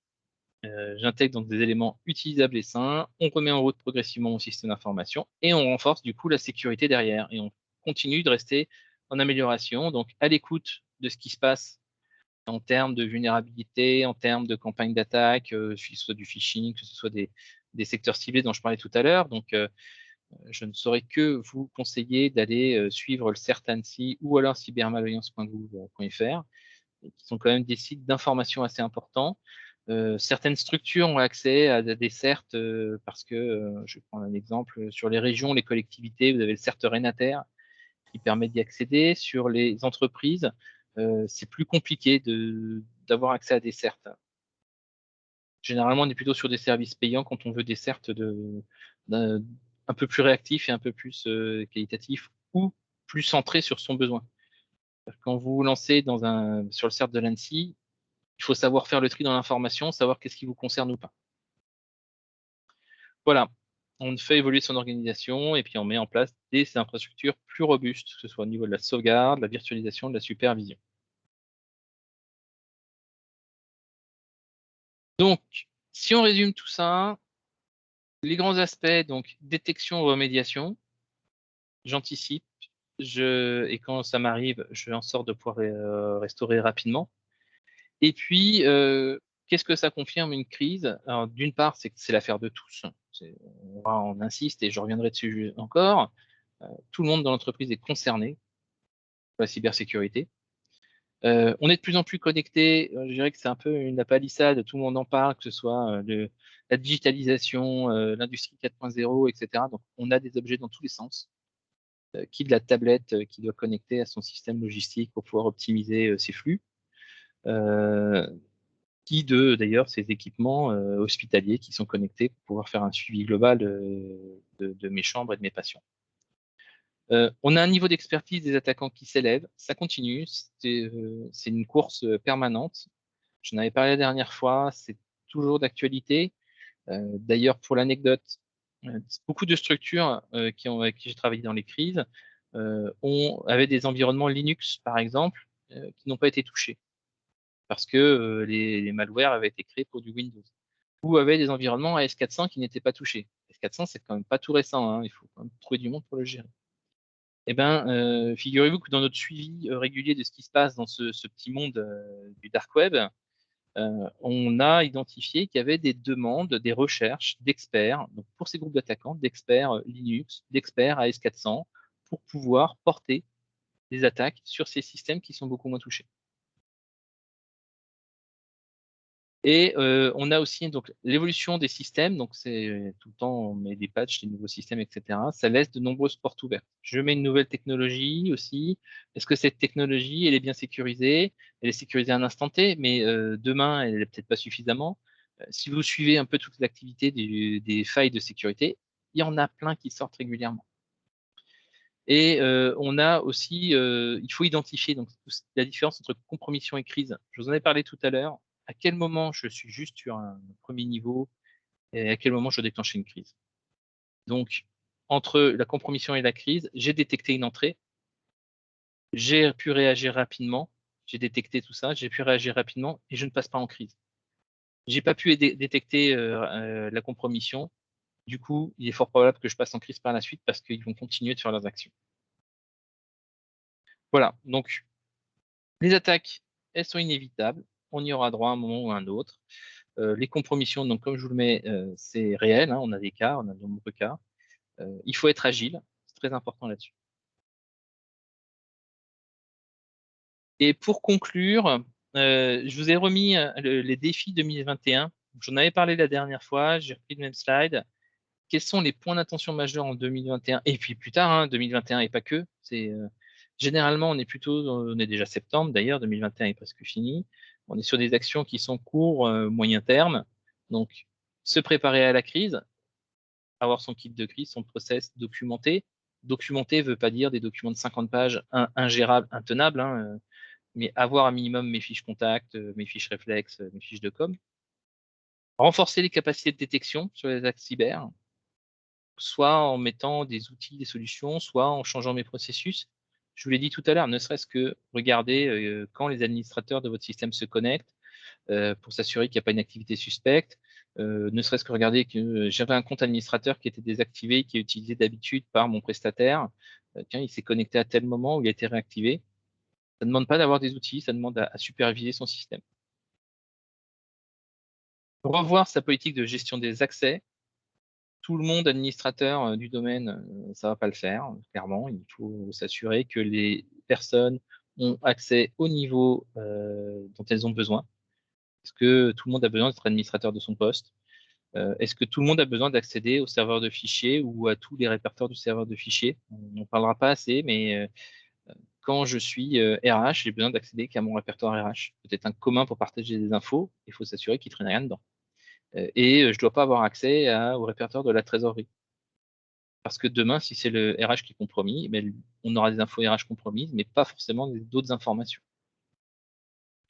J'intègre donc des éléments utilisables et sains. On remet en route progressivement mon système d'information et on renforce du coup la sécurité derrière. Et on continue de rester en amélioration, donc à l'écoute de ce qui se passe en termes de vulnérabilité, en termes de campagne d'attaque, que ce soit du phishing, que ce soit des secteurs ciblés dont je parlais tout à l'heure. Donc, je ne saurais que vous conseiller d'aller suivre le CERT Annecy ou alors cybermalveillance.gouv.fr, qui sont quand même des sites d'information assez importants. Certaines structures ont accès à des CERT parce que, je vais prendre un exemple, sur les régions, les collectivités, vous avez le CERT Renater qui permet d'y accéder. Sur les entreprises, c'est plus compliqué d'avoir accès à des CERT. Généralement, on est plutôt sur des services payants quand on veut des CERT un peu plus réactifs et un peu plus qualitatifs ou plus centrés sur son besoin. Quand vous vous lancez sur le CERT de l'ANSSI, il faut savoir faire le tri dans l'information, savoir qu'est-ce qui vous concerne ou pas. Voilà, on fait évoluer son organisation et puis on met en place des infrastructures plus robustes, que ce soit au niveau de la sauvegarde, de la virtualisation, de la supervision. Donc, si on résume tout ça, les grands aspects, donc détection, remédiation, j'anticipe, et quand ça m'arrive, je fais en sorte de pouvoir restaurer rapidement. Et puis, qu'est-ce que ça confirme une crise? Alors, d'une part, c'est que c'est l'affaire de tous. On insiste et je reviendrai dessus encore. Tout le monde dans l'entreprise est concerné par la cybersécurité. On est de plus en plus connecté. Je dirais que c'est un peu une palissade. Tout le monde en parle, que ce soit la digitalisation, l'industrie 4.0, etc. Donc, on a des objets dans tous les sens. Qui de la tablette qui doit connecter à son système logistique pour pouvoir optimiser ses flux. Qui d'ailleurs ces équipements hospitaliers qui sont connectés pour pouvoir faire un suivi global de mes chambres et de mes patients. On a un niveau d'expertise des attaquants qui s'élève, ça continue, c'est une course permanente. Je n'avais parlé la dernière fois, c'est toujours d'actualité. D'ailleurs, pour l'anecdote, beaucoup de structures avec qui j'ai travaillé dans les crises avaient des environnements Linux, par exemple, qui n'ont pas été touchés parce que les malwares avaient été créés pour du Windows, ou avaient des environnements AS400 qui n'étaient pas touchés. AS400, c'est quand même pas tout récent, hein, il faut quand même trouver du monde pour le gérer. Eh bien, figurez-vous que dans notre suivi régulier de ce qui se passe dans ce petit monde du dark web, on a identifié qu'il y avait des demandes, des recherches d'experts, donc pour ces groupes d'attaquants, d'experts Linux, d'experts AS400, pour pouvoir porter des attaques sur ces systèmes qui sont beaucoup moins touchés. Et on a aussi donc l'évolution des systèmes, donc c'est tout le temps on met des patchs, des nouveaux systèmes, etc. Ça laisse de nombreuses portes ouvertes. Je mets une nouvelle technologie aussi. Est-ce que cette technologie, elle est bien sécurisée? Elle est sécurisée à un instant T, mais demain, elle n'est peut-être pas suffisamment. Si vous suivez un peu toutes les activités des failles de sécurité, il y en a plein qui sortent régulièrement. Et on a aussi, il faut identifier donc la différence entre compromission et crise. Je vous en ai parlé tout à l'heure. À quel moment je suis juste sur un premier niveau et à quel moment je déclenche une crise. Donc, entre la compromission et la crise, j'ai détecté une entrée, j'ai pu réagir rapidement, j'ai détecté tout ça, j'ai pu réagir rapidement et je ne passe pas en crise. J'ai pas pu détecter la compromission. Du coup, il est fort probable que je passe en crise par la suite parce qu'ils vont continuer de faire leurs actions. Voilà, donc les attaques, elles sont inévitables. On y aura droit à un moment ou à un autre. Les compromissions, donc comme je vous le mets, c'est réel. Hein, on a des cas, on a de nombreux cas. Il faut être agile, c'est très important là-dessus. Et pour conclure, je vous ai remis les défis 2021. J'en avais parlé la dernière fois, j'ai repris le même slide. Quels sont les points d'attention majeurs en 2021 et puis plus tard, hein, 2021 et pas que. Généralement, on est déjà septembre d'ailleurs, 2021 est presque fini. On est sur des actions qui sont court, moyen terme. Donc, se préparer à la crise, avoir son kit de crise, son process documenté. Documenté ne veut pas dire des documents de 50 pages ingérables, intenables, hein, mais avoir un minimum mes fiches contacts, mes fiches réflexes, mes fiches de com. Renforcer les capacités de détection sur les attaques cyber, soit en mettant des outils, des solutions, soit en changeant mes processus. Je vous l'ai dit tout à l'heure, ne serait-ce que regarder quand les administrateurs de votre système se connectent pour s'assurer qu'il n'y a pas une activité suspecte. Ne serait-ce que regarder que j'avais un compte administrateur qui était désactivé, qui est utilisé d'habitude par mon prestataire. Tiens, il s'est connecté à tel moment où il a été réactivé. Ça ne demande pas d'avoir des outils, ça demande à superviser son système. Revoir sa politique de gestion des accès. Tout le monde administrateur du domaine, ça ne va pas le faire, clairement. Il faut s'assurer que les personnes ont accès au niveau dont elles ont besoin. Est-ce que tout le monde a besoin d'être administrateur de son poste? Est-ce que tout le monde a besoin d'accéder au serveur de fichiers ou à tous les répertoires du serveur de fichiers? On n'en parlera pas assez, mais quand je suis RH, j'ai besoin d'accéder qu'à mon répertoire RH. Peut-être un commun pour partager des infos, il faut s'assurer qu'il ne traîne rien dedans. Et je ne dois pas avoir accès au répertoire de la trésorerie. Parce que demain, si c'est le RH qui est compromis, on aura des infos RH compromises, mais pas forcément d'autres informations.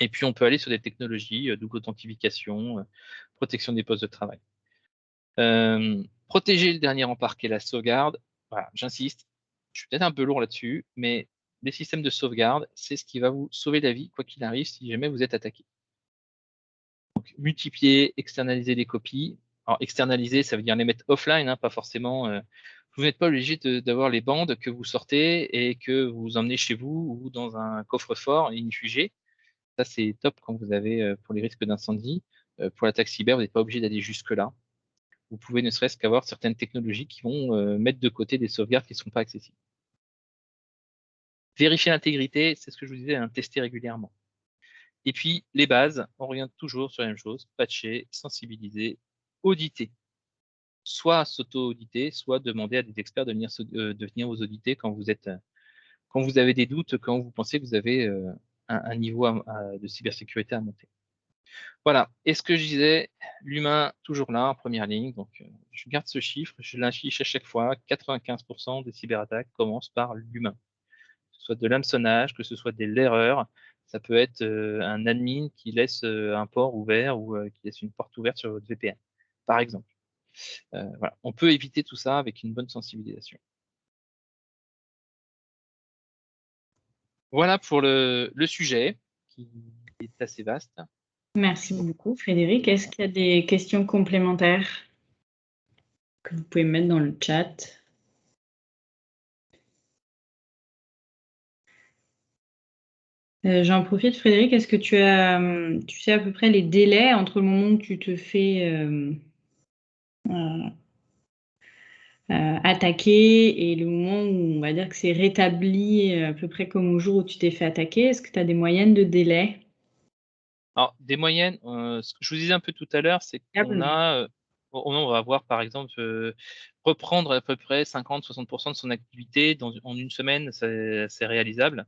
Et puis, on peut aller sur des technologies, double authentification, protection des postes de travail. Protéger le dernier rempart qui est la sauvegarde. Voilà, j'insiste, je suis peut-être un peu lourd là-dessus, mais les systèmes de sauvegarde, c'est ce qui va vous sauver la vie, quoi qu'il arrive, si jamais vous êtes attaqué. Donc, multiplier, externaliser les copies. Alors, externaliser, ça veut dire les mettre offline, hein, pas forcément. Vous n'êtes pas obligé d'avoir les bandes que vous sortez et que vous emmenez chez vous ou dans un coffre-fort inifugé. Ça, c'est top quand vous avez, pour les risques d'incendie. Pour l'attaque cyber, vous n'êtes pas obligé d'aller jusque-là. Vous pouvez ne serait-ce qu'avoir certaines technologies qui vont mettre de côté des sauvegardes qui ne sont pas accessibles. Vérifier l'intégrité, c'est ce que je vous disais, hein, tester régulièrement. Et puis, les bases, on revient toujours sur la même chose, patcher, sensibiliser, auditer. Soit s'auto-auditer, soit demander à des experts de venir vous auditer quand vous avez des doutes, quand vous pensez que vous avez un niveau de cybersécurité à monter. Voilà. Et ce que je disais, l'humain, toujours là, en première ligne. Donc, je garde ce chiffre, je l'affiche à chaque fois. 95% des cyberattaques commencent par l'humain. Que ce soit de l'hameçonnage, que ce soit de l'erreur. Ça peut être un admin qui laisse un port ouvert ou qui laisse une porte ouverte sur votre VPN, par exemple. Voilà. On peut éviter tout ça avec une bonne sensibilisation. Voilà pour le sujet qui est assez vaste. Merci beaucoup, Frédéric. Est-ce qu'il y a des questions complémentaires que vous pouvez mettre dans le chat? J'en profite, Frédéric, est-ce que tu sais à peu près les délais entre le moment où tu te fais attaquer et le moment où on va dire que c'est rétabli à peu près comme au jour où tu t'es fait attaquer? Est-ce que tu as des moyennes de délai? Alors, des moyennes, ce que je vous disais un peu tout à l'heure, c'est qu'on a, on va avoir par exemple reprendre à peu près 50-60% de son activité en une semaine, c'est réalisable.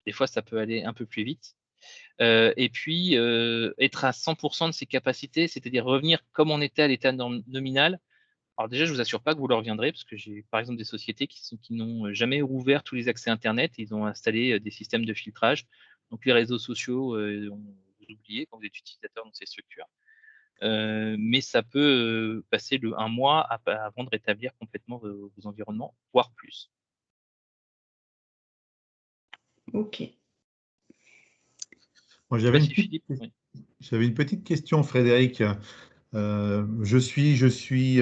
Des fois, ça peut aller un peu plus vite. Et puis, être à 100% de ses capacités, c'est-à-dire revenir comme on était à l'état nominal. Alors déjà, je vous assure pas que vous le reviendrez, parce que j'ai par exemple des sociétés qui n'ont jamais rouvert tous les accès Internet. Ils ont installé des systèmes de filtrage. Donc les réseaux sociaux, vous oubliez quand vous êtes utilisateur dans ces structures. Mais ça peut passer un mois avant de rétablir complètement vos environnements, voire plus. Ok. Moi, Je sais pas si Philippe. Oui. j'avais une petite question, Frédéric. Je suis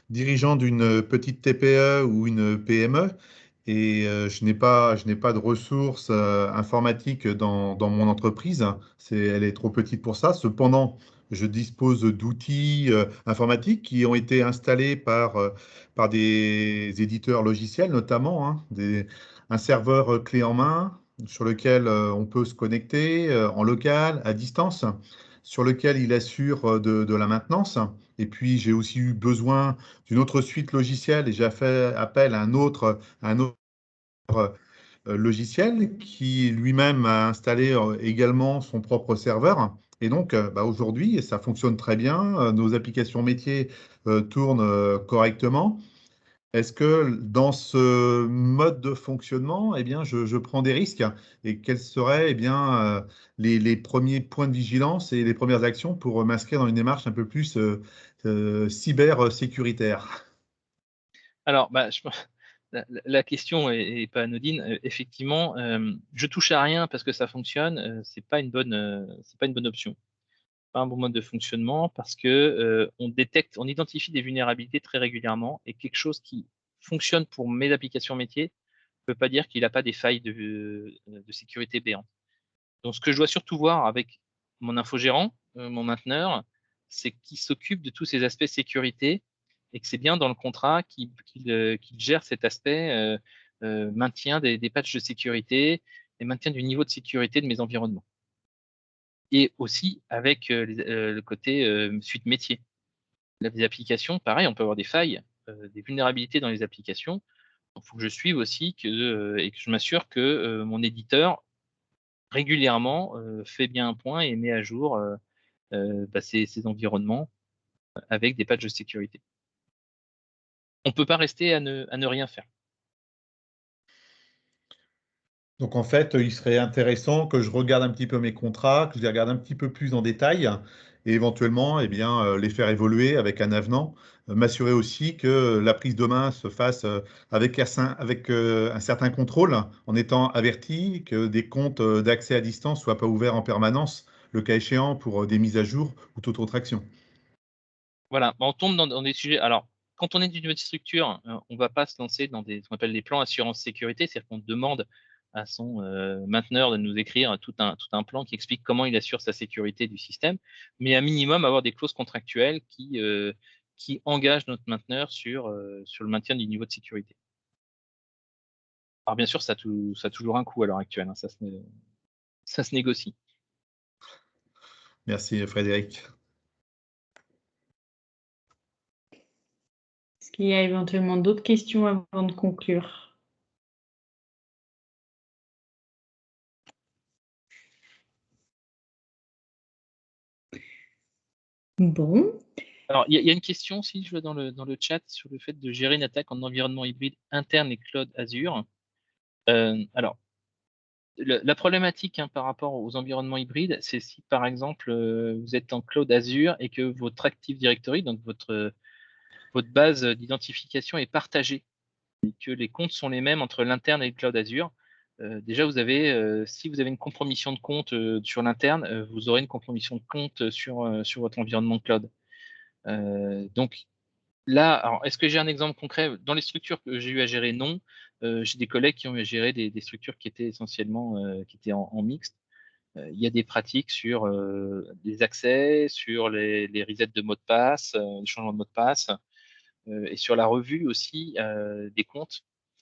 dirigeant d'une petite TPE ou une PME et je n'ai pas de ressources informatiques dans mon entreprise. Elle est trop petite pour ça. Cependant, je dispose d'outils informatiques qui ont été installés par des éditeurs logiciels, notamment un serveur clé en main sur lequel on peut se connecter en local, à distance, sur lequel il assure de la maintenance. Et puis, j'ai aussi eu besoin d'une autre suite logicielle et j'ai fait appel à un autre logiciel qui lui-même a installé également son propre serveur. Et donc, aujourd'hui, ça fonctionne très bien. Nos applications métiers tournent correctement. Est-ce que dans ce mode de fonctionnement, eh bien, je prends des risques et quels seraient eh bien, les premiers points de vigilance et les premières actions pour m'inscrire dans une démarche un peu plus cyber-sécuritaire? Alors, la question est pas anodine. Effectivement, je touche à rien parce que ça fonctionne. C'est pas c'est pas une bonne option. Pas un bon mode de fonctionnement parce que on identifie des vulnérabilités très régulièrement et quelque chose qui fonctionne pour mes applications métiers ne peut pas dire qu'il n'a pas des failles de sécurité béantes. Donc, ce que je dois surtout voir avec mon infogérant, mon mainteneur, c'est qu'il s'occupe de tous ces aspects sécurité et que c'est bien dans le contrat qu'il gère cet aspect maintien des patchs de sécurité et maintien du niveau de sécurité de mes environnements. Et aussi avec le côté suite métier. Les applications, pareil, on peut avoir des failles, des vulnérabilités dans les applications. Il faut que je suive aussi et que je m'assure que mon éditeur régulièrement fait bien un point et met à jour ces environnements avec des patchs de sécurité. On ne peut pas rester à ne rien faire. Donc en fait, il serait intéressant que je regarde un petit peu mes contrats, que je les regarde un petit peu plus en détail et éventuellement eh bien, les faire évoluer avec un avenant. M'assurer aussi que la prise de main se fasse avec un certain contrôle, en étant averti que des comptes d'accès à distance ne soient pas ouverts en permanence, le cas échéant pour des mises à jour ou toute autre action. Voilà, on tombe dans des sujets. Alors, quand on est d'une petite structure, on ne va pas se lancer dans ce qu'on appelle des plans assurance sécurité, c'est-à-dire qu'on demande à son mainteneur de nous écrire tout un plan qui explique comment il assure sa sécurité du système, mais à minimum avoir des clauses contractuelles qui engagent notre mainteneur sur le maintien du niveau de sécurité. Alors bien sûr, ça a toujours un coût à l'heure actuelle, hein, ça se négocie. Merci Frédéric. Est-ce qu'il y a éventuellement d'autres questions avant de conclure? Bon. Alors, il y a une question, si je vois dans le chat, sur le fait de gérer une attaque en environnement hybride interne et cloud Azure. Alors, la problématique par rapport aux environnements hybrides, c'est si par exemple vous êtes en cloud Azure et que votre Active Directory, donc votre base d'identification est partagée et que les comptes sont les mêmes entre l'interne et le cloud Azure. Déjà, si vous avez une compromission de compte sur l'interne, vous aurez une compromission de compte sur votre environnement cloud. Donc, Là, alors, est-ce que j'ai un exemple concret? Dans les structures que j'ai eu à gérer, non. J'ai des collègues qui ont eu à gérer des structures qui étaient essentiellement qui étaient en mixte. Il y a des pratiques sur les accès, sur les resets de mots de passe, les changements de mots de passe, et sur la revue aussi des comptes.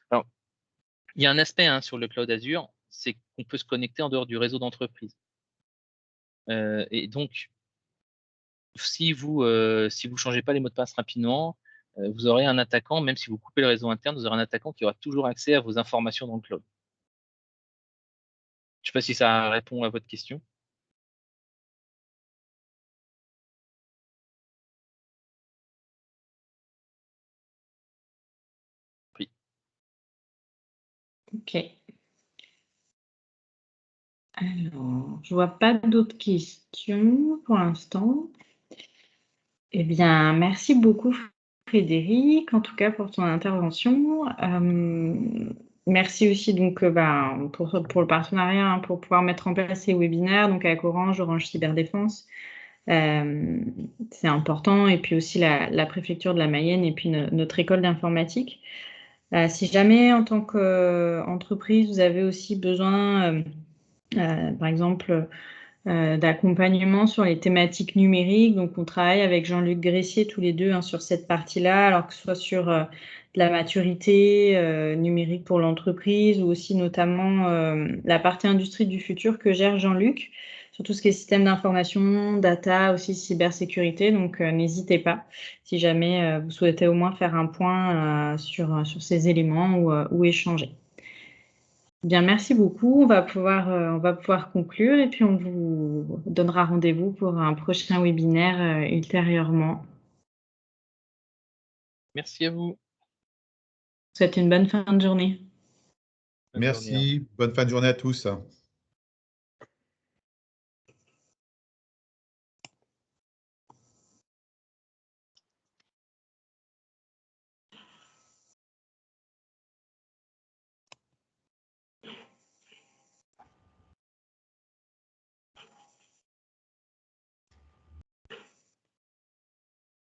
Alors, il y a un aspect sur le Cloud Azure, c'est qu'on peut se connecter en dehors du réseau d'entreprise. Et donc, si vous changez pas les mots de passe rapidement, vous aurez un attaquant, même si vous coupez le réseau interne, vous aurez un attaquant qui aura toujours accès à vos informations dans le cloud. Je ne sais pas si ça répond à votre question. Oui. Ok. Alors, je vois pas d'autres questions pour l'instant. Eh bien, merci beaucoup Frédéric, en tout cas pour ton intervention. Merci aussi donc pour le partenariat, pour pouvoir mettre en place ces webinaires donc avec Orange Cyberdéfense. C'est important, et puis aussi la préfecture de la Mayenne et puis notre école d'informatique. Si jamais en tant qu'entreprise, vous avez aussi besoin, par exemple, d'accompagnement sur les thématiques numériques. Donc, on travaille avec Jean-Luc Gressier tous les deux sur cette partie-là, alors que ce soit sur de la maturité numérique pour l'entreprise, ou aussi notamment la partie industrie du futur que gère Jean-Luc, sur tout ce qui est système d'information, data, aussi cybersécurité. Donc, n'hésitez pas si jamais vous souhaitez au moins faire un point sur ces éléments ou échanger. Bien, merci beaucoup. On va pouvoir conclure, et puis on vous donnera rendez-vous pour un prochain webinaire ultérieurement. Merci à vous. Je vous souhaite une bonne fin de journée. Bonne journée, au revoir. Merci, bonne fin de journée à tous.